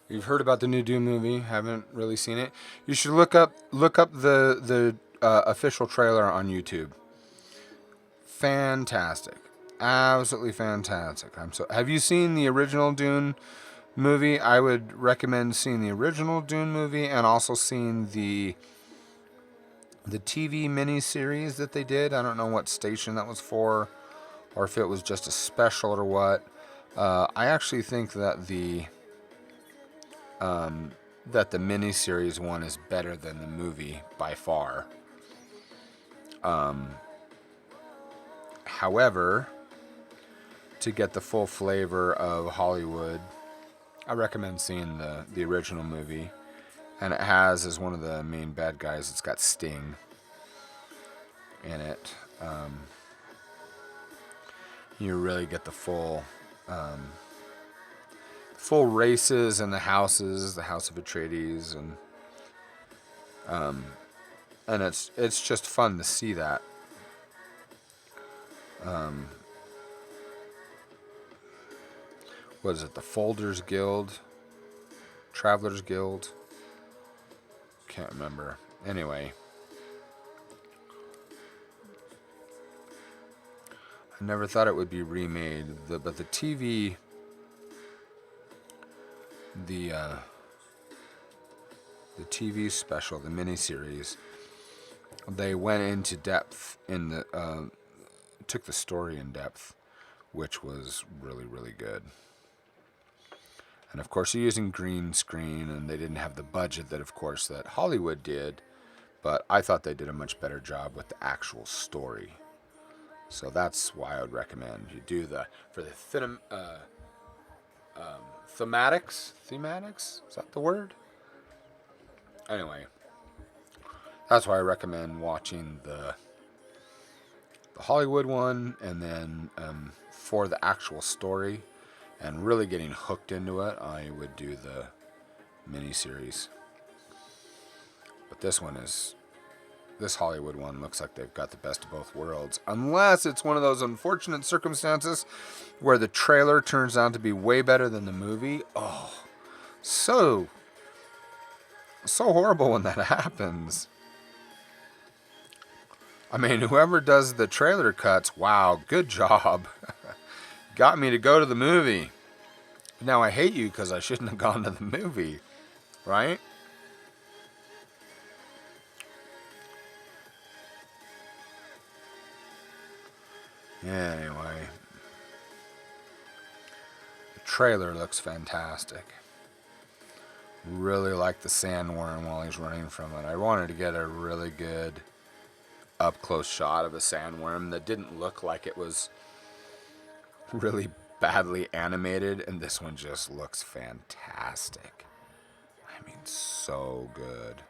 S1: You've heard about the new Doom movie, haven't really seen it. You should look up the official trailer on YouTube. Fantastic, absolutely fantastic. Have you seen the original Dune movie? I would recommend seeing the original Dune movie and also seeing the TV miniseries that they did. I don't know what station that was for, or if it was just a special or what. I actually think that the miniseries one is better than the movie by far. However, to get the full flavor of Hollywood, I recommend seeing the original movie. And it has, as one of the main bad guys, it's got Sting in it. You really get the full races and the houses, the House of Atreides, and it's just fun to see that. What is it? The Folders Guild, Travelers Guild. Can't remember. Anyway, I never thought it would be remade, but the TV. The TV special, the miniseries, they went into depth took the story in depth, which was really, really good. And of course, they're using green screen, and they didn't have the budget that Hollywood did, but I thought they did a much better job with the actual story. So that's why I would recommend you do for the thematics. Thematics? Is that the word? Anyway, that's why I recommend watching the Hollywood one, and then for the actual story and really getting hooked into it, I would do the miniseries. This Hollywood one looks like they've got the best of both worlds. Unless it's one of those unfortunate circumstances where the trailer turns out to be way better than the movie. Oh, so horrible when that happens. I mean, whoever does the trailer cuts, wow, good job. Got me to go to the movie. Now I hate you because I shouldn't have gone to the movie, right? Yeah, anyway. The trailer looks fantastic. Really like the sandworm while he's running from it. I wanted to get a really good up-close shot of a sandworm that didn't look like it was really badly animated, and this one just looks fantastic. I mean, so good.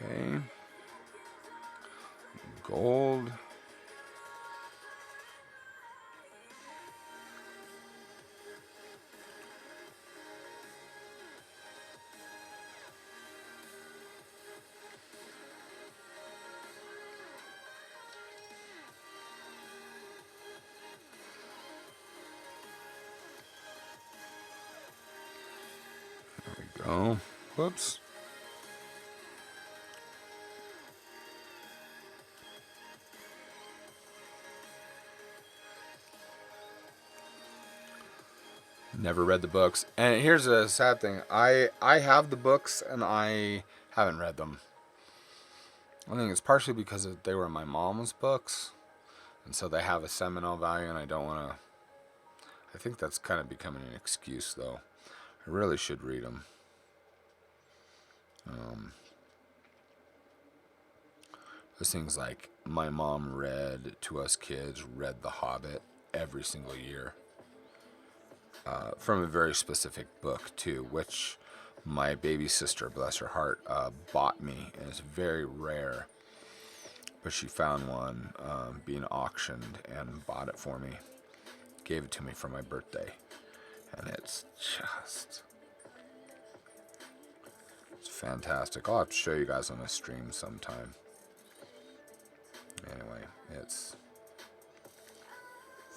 S1: Okay. Gold. There we go. Whoops. Never read the books. And here's a sad thing. I have the books and I haven't read them. I think it's partially because they were my mom's books. And so they have a sentimental value and I don't want to... I think that's kind of becoming an excuse though. I really should read them. There's things like my mom read to us kids, read The Hobbit every single year. From a very specific book too, which my baby sister, bless her heart, bought me. And it's very rare, but she found one being auctioned and bought it for me. Gave it to me for my birthday, and it's fantastic. I'll have to show you guys on a stream sometime. Anyway, it's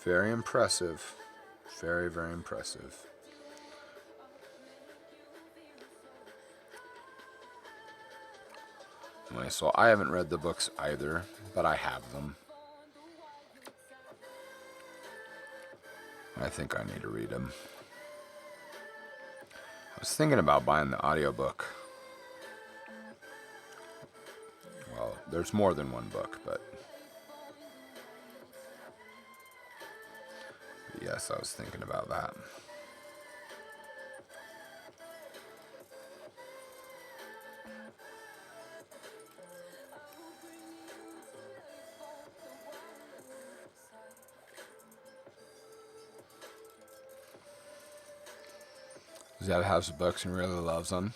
S1: very impressive. Very, very impressive. Anyway, so I haven't read the books either, but I have them. I think I need to read them. I was thinking about buying the audiobook. Well, there's more than one book, but yes, I was thinking about that. Zeb has the books and really loves them.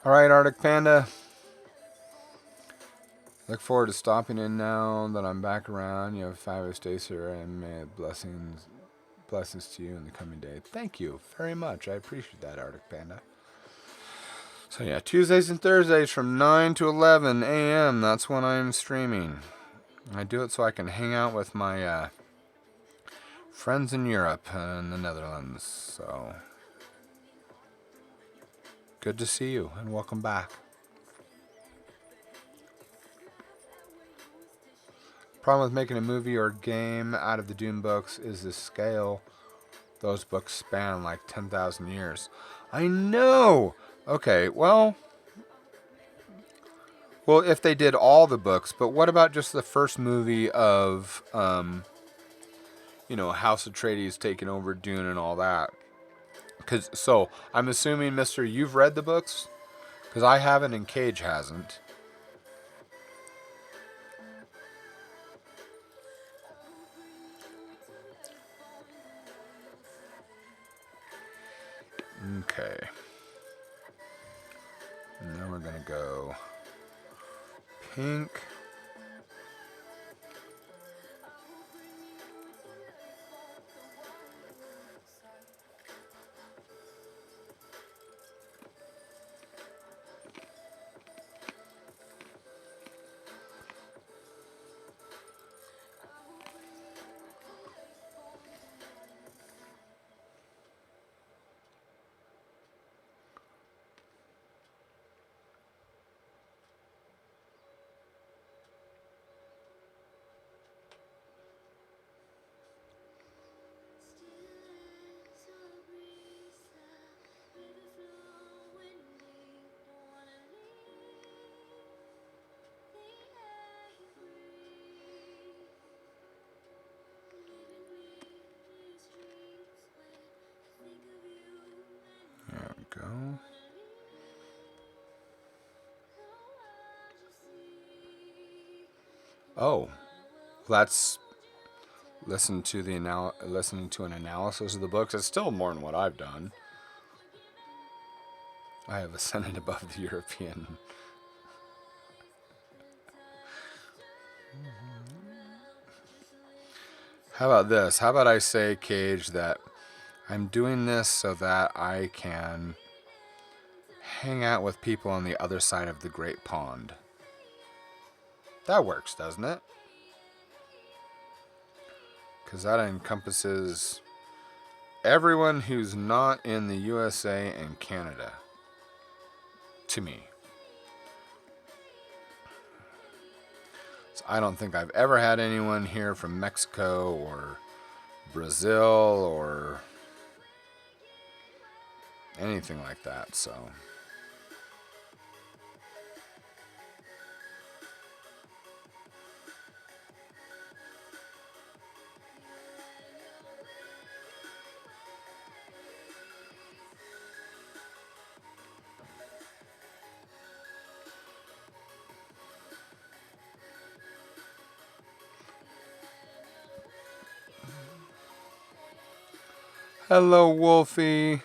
S1: Alright, Arctic Panda. Look forward to stopping in now that I'm back around. You have a fabulous day, sir, and may blessings to you in the coming day. Thank you very much. I appreciate that, Arctic Panda. So yeah, Tuesdays and Thursdays from 9 to 11 a.m. That's when I'm streaming. I do it so I can hang out with my friends in Europe and the Netherlands. So good to see you and welcome back. Problem with making a movie or game out of the Dune books is the scale. Those books span like 10,000 years. I know! Okay, well, if they did all the books, but what about just the first movie of, House Atreides taking over Dune and all that? So, I'm assuming, Mister, you've read the books? Because I haven't and Cage hasn't. Okay. And then we're going to go pink. There we go. Oh, let's listen to listening to an analysis of the books. It's still more than what I've done. I have ascended above the European. How about this? How about I say, Cage, that I'm doing this so that I can hang out with people on the other side of the Great Pond. That works, doesn't it? Because that encompasses everyone who's not in the USA and Canada. To me. So I don't think I've ever had anyone here from Mexico or Brazil or anything like that, so. Hello, Wolfie.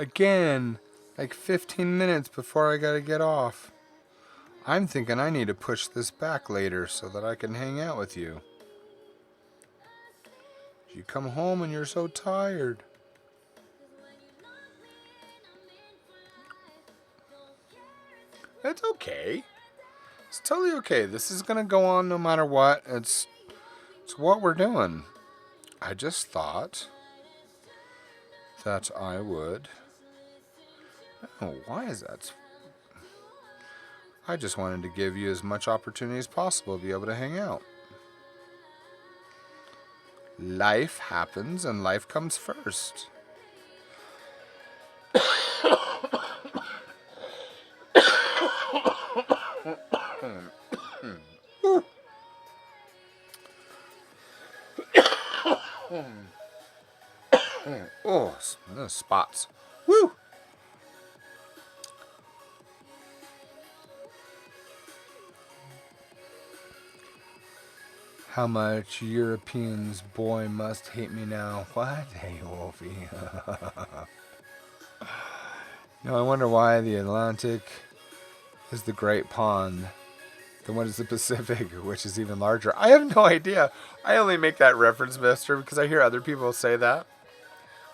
S1: Again, like 15 minutes before I gotta get off. I'm thinking I need to push this back later so that I can hang out with you. You come home and you're so tired. It's okay. It's totally okay. This is gonna go on no matter what. It's what we're doing. I just thought that I would. Oh, why is that? I just wanted to give you as much opportunity as possible to be able to hang out. Life happens and life comes first. Oh, those spots. Woo! How much Europeans, boy, must hate me now. What? Hey, Wolfie. I wonder why the Atlantic is the Great Pond. Then what is the Pacific, which is even larger? I have no idea. I only make that reference, mister, because I hear other people say that.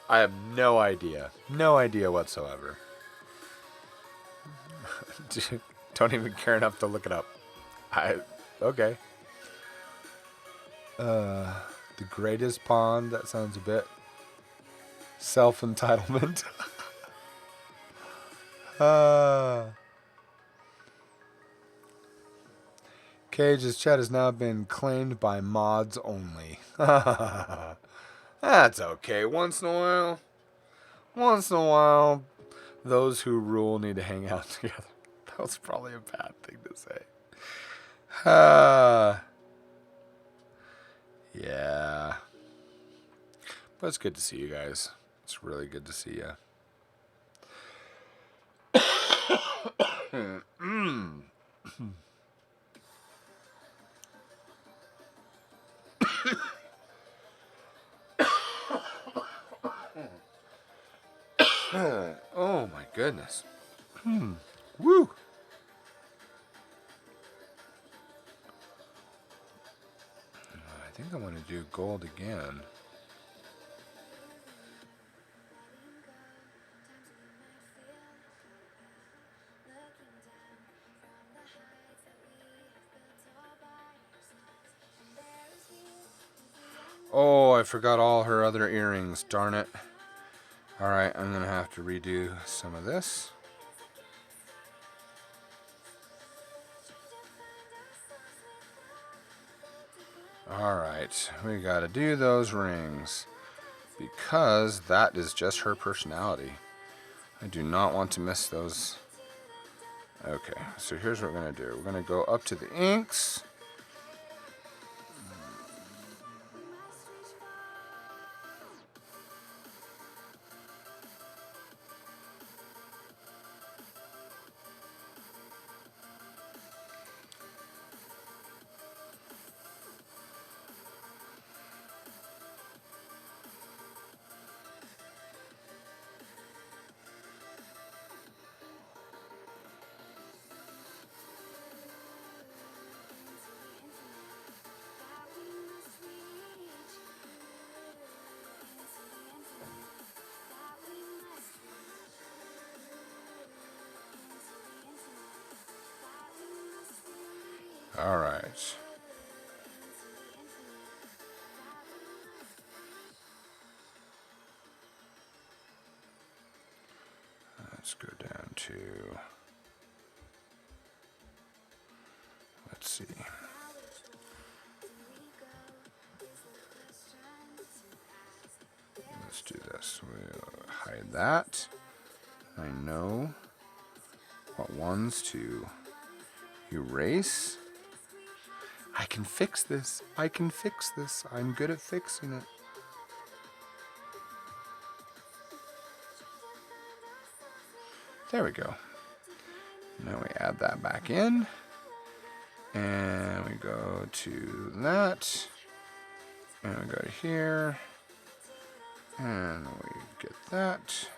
S1: I have no idea. No idea whatsoever. Don't even care enough to look it up. Okay. The greatest pond. That sounds a bit self-entitlement. Cage's chat has now been claimed by mods only. That's okay. Once in a while, those who rule need to hang out together. That was probably a bad thing to say. Yeah. But it's good to see you guys. It's really good to see you. Oh my goodness. Woo! I think I want to do gold again. Oh, I forgot all her other earrings. Darn it. Alright, I'm going to have to redo some of this. Alright, we got to do those rings. Because that is just her personality. I do not want to miss those. Okay, so here's what we're going to do. We're going to go up to the inks. All right. Let's go down to, let's see. Let's do this. We'll hide that. I know what ones to erase. I can fix this. I can fix this. I'm good at fixing it. There we go. Now we add that back in. And we go to that. And we go to here. And we get that.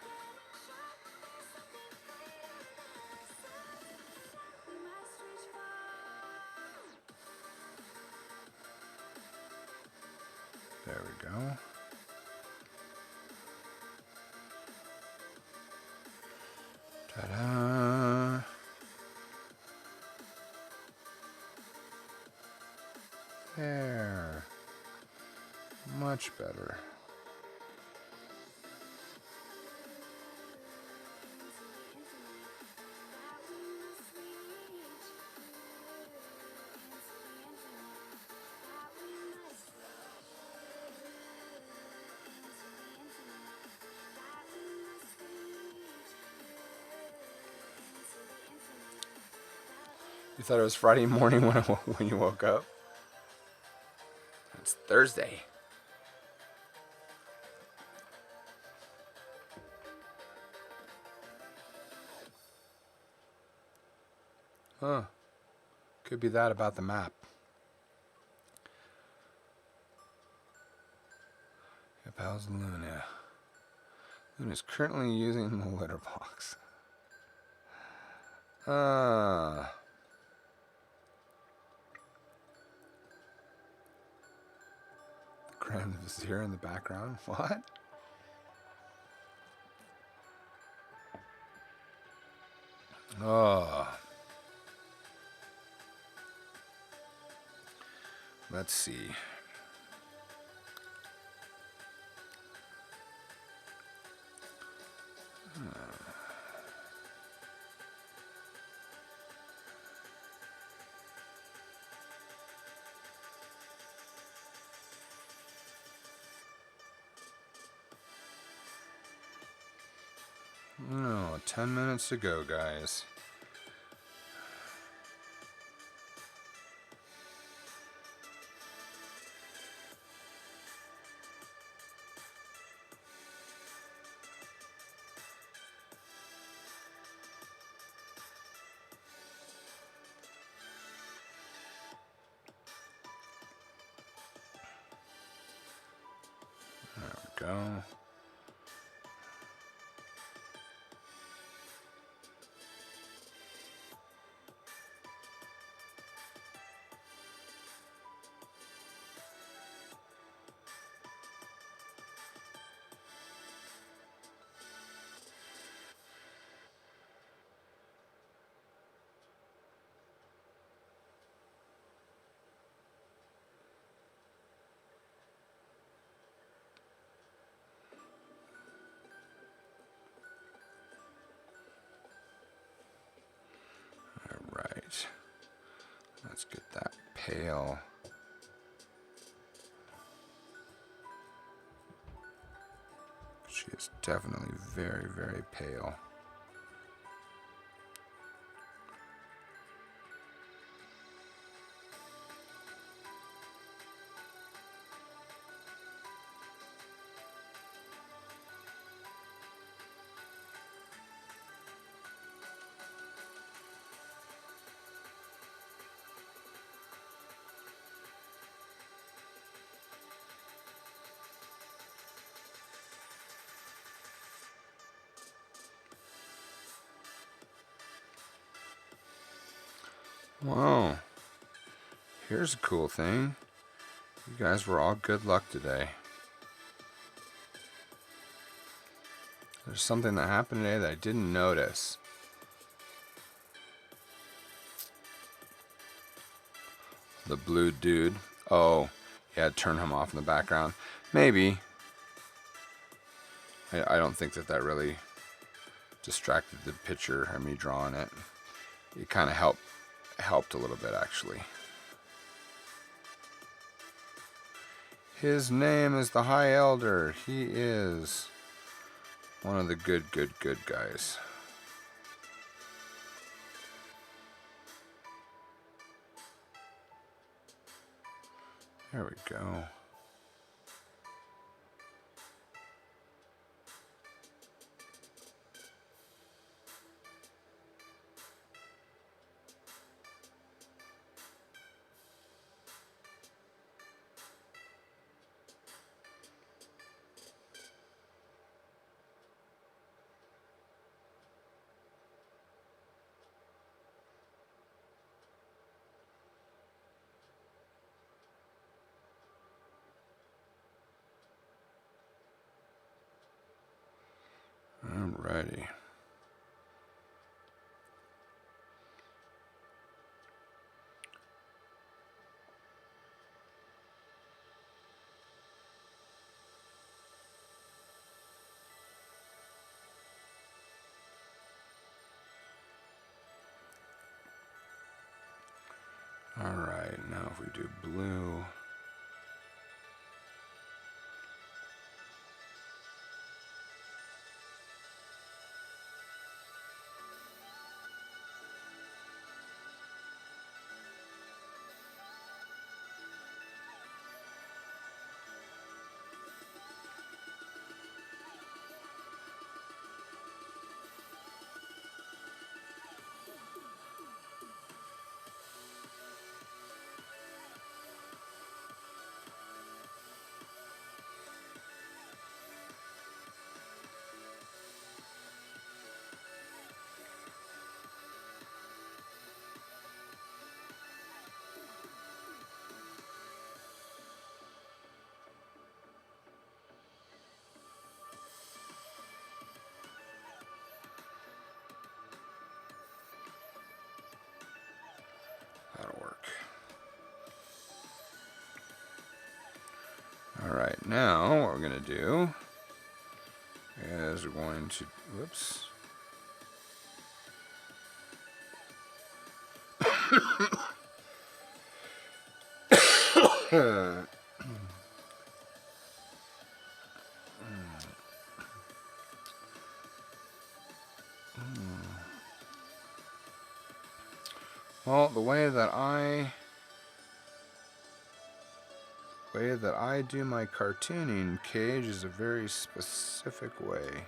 S1: There we go. Ta-da! There. Much better. You thought it was Friday morning when you woke up? It's Thursday. Huh. Could be that about the map. How's Luna? Luna's currently using the litter box. Grand Vizier in the background. What? Oh. Let's see. No, 10 minutes to go, guys. go. Alright. Let's get that pale. She is definitely very, very pale. Whoa. Here's a cool thing. You guys were all good luck today. There's something that happened today that I didn't notice. The blue dude. Oh, yeah, turn him off in the background. Maybe. I don't think that really distracted the picture of me drawing it. It kind of helped a little bit, actually. His name is the High Elder. He is one of the good guys. There we go. Alrighty. Alright, now if we do blue. That'll work. Alright, now what we're going to do is we're going to, whoops. Well, the way that I do my cartooning, Cage, is a very specific way.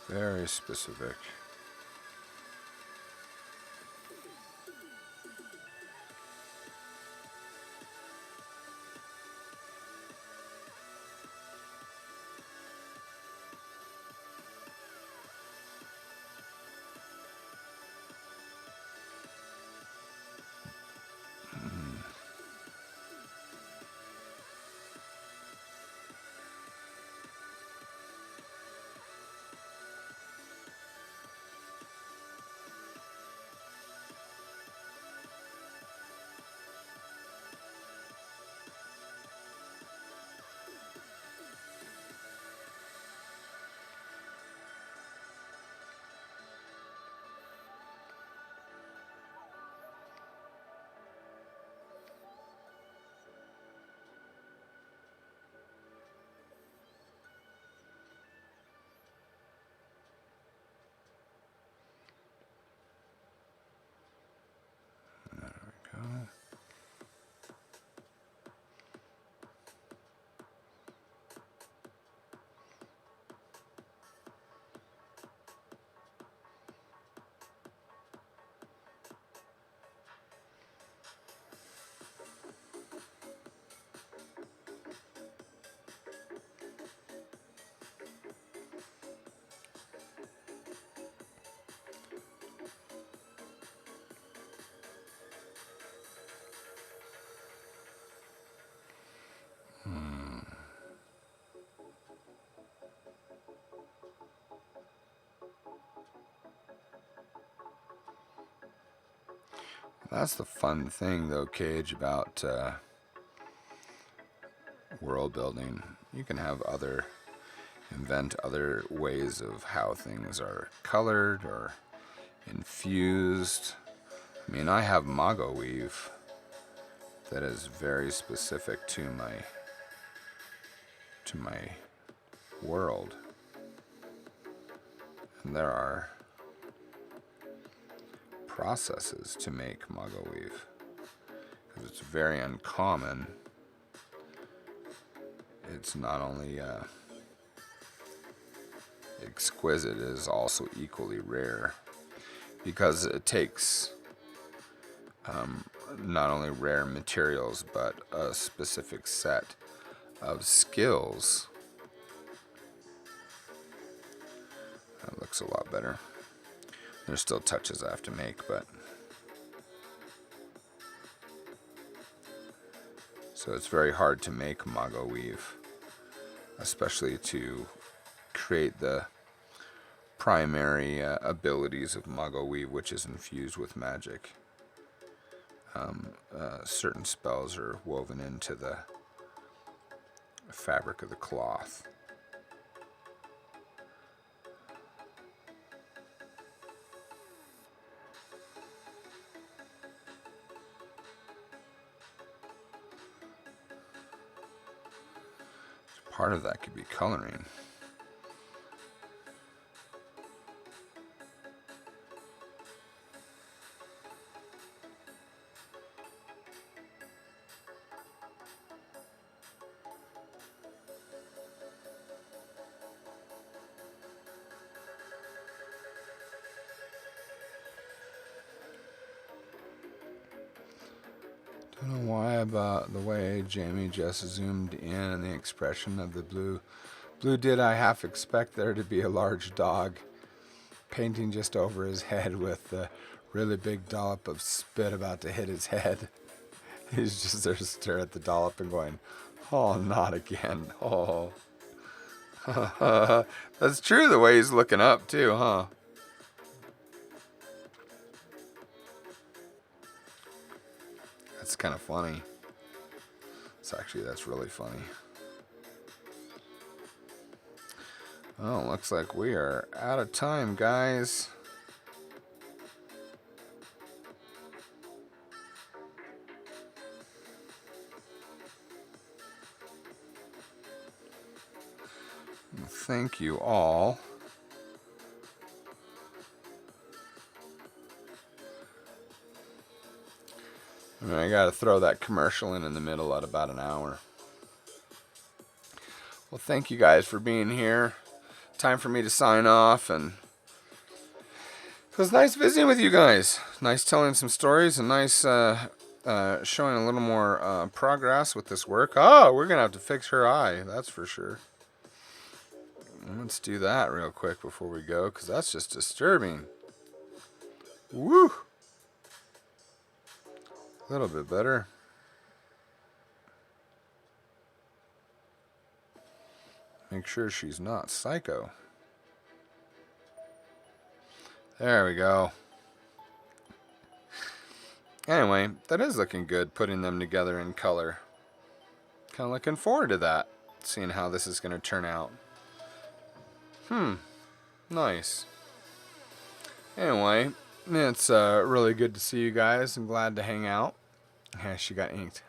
S1: Very specific. That's the fun thing, though, Cage, about world building. You can have invent other ways of how things are colored or infused. I mean, I have Mago Weave that is very specific to my world. And there are processes to make Mago Weave because it's very uncommon. It's not only exquisite, it is also equally rare because it takes not only rare materials but a specific set of skills. That looks a lot better. There's still touches I have to make, but so it's very hard to make Mago Weave, especially to create the primary abilities of Mago Weave, which is infused with magic. Certain spells are woven into the fabric of the cloth. Part of that could be coloring. Don't know why about the way Jamie just zoomed in and the expression of the blue. Blue did I half expect there to be a large dog painting just over his head with a really big dollop of spit about to hit his head. He's just there to stare at the dollop and going, oh, not again. Oh. That's true the way he's looking up too, huh? That's kind of funny. That's really funny. Oh, looks like we are out of time, guys. Thank you all. I gotta throw that commercial in the middle at about an hour. Well, thank you guys for being here. time for me to sign off, and it was nice visiting with you guys. Nice telling some stories, and nice showing a little more progress with this work. Oh, we're gonna have to fix her eye, that's for sure. Let's do that real quick before we go, because that's just disturbing. Woo! A little bit better. Make sure she's not psycho. There we go. Anyway, that is looking good, putting them together in color. Kind of looking forward to that, seeing how this is going to turn out. Nice. Anyway, it's really good to see you guys. I'm glad to hang out. Yeah, she got inked.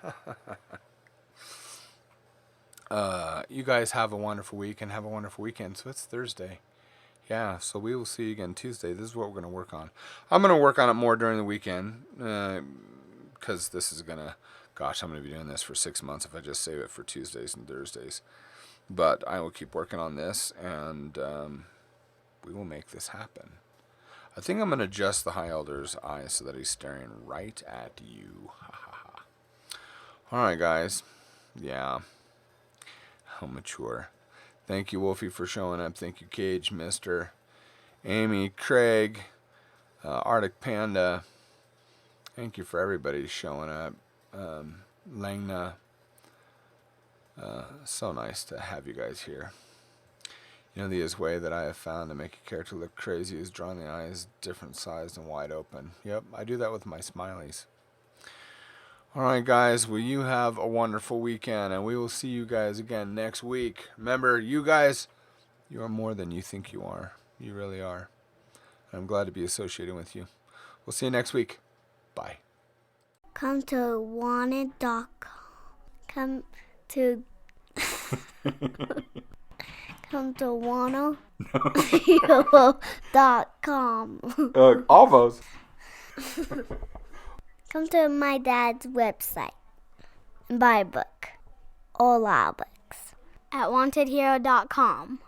S1: You guys have a wonderful week and have a wonderful weekend. So it's Thursday. Yeah, so we will see you again Tuesday. This is what we're going to work on. I'm going to work on it more during the weekend because this is going to, gosh, I'm going to be doing this for 6 months if I just save it for Tuesdays and Thursdays. But I will keep working on this, and we will make this happen. I think I'm going to adjust the High Elder's eyes so that he's staring right at you. All right, guys. Yeah. How mature. Thank you, Wolfie, for showing up. Thank you, Cage, Mister, Amy, Craig, Arctic Panda. Thank you for everybody showing up. Langna. So nice to have you guys here. You know, the easiest way that I have found to make a character look crazy is drawing the eyes different sized and wide open. Yep, I do that with my smileys. Alright guys, well you have a wonderful weekend, and we will see you guys again next week. Remember, you guys, you are more than you think you are. You really are. And I'm glad to be associated with you. We'll see you next week. Bye.
S2: Come to WantedHero.com. Come to WantedHero.com.
S1: Almost.
S2: Come to my dad's website and buy a book. All our books. At WantedHero.com.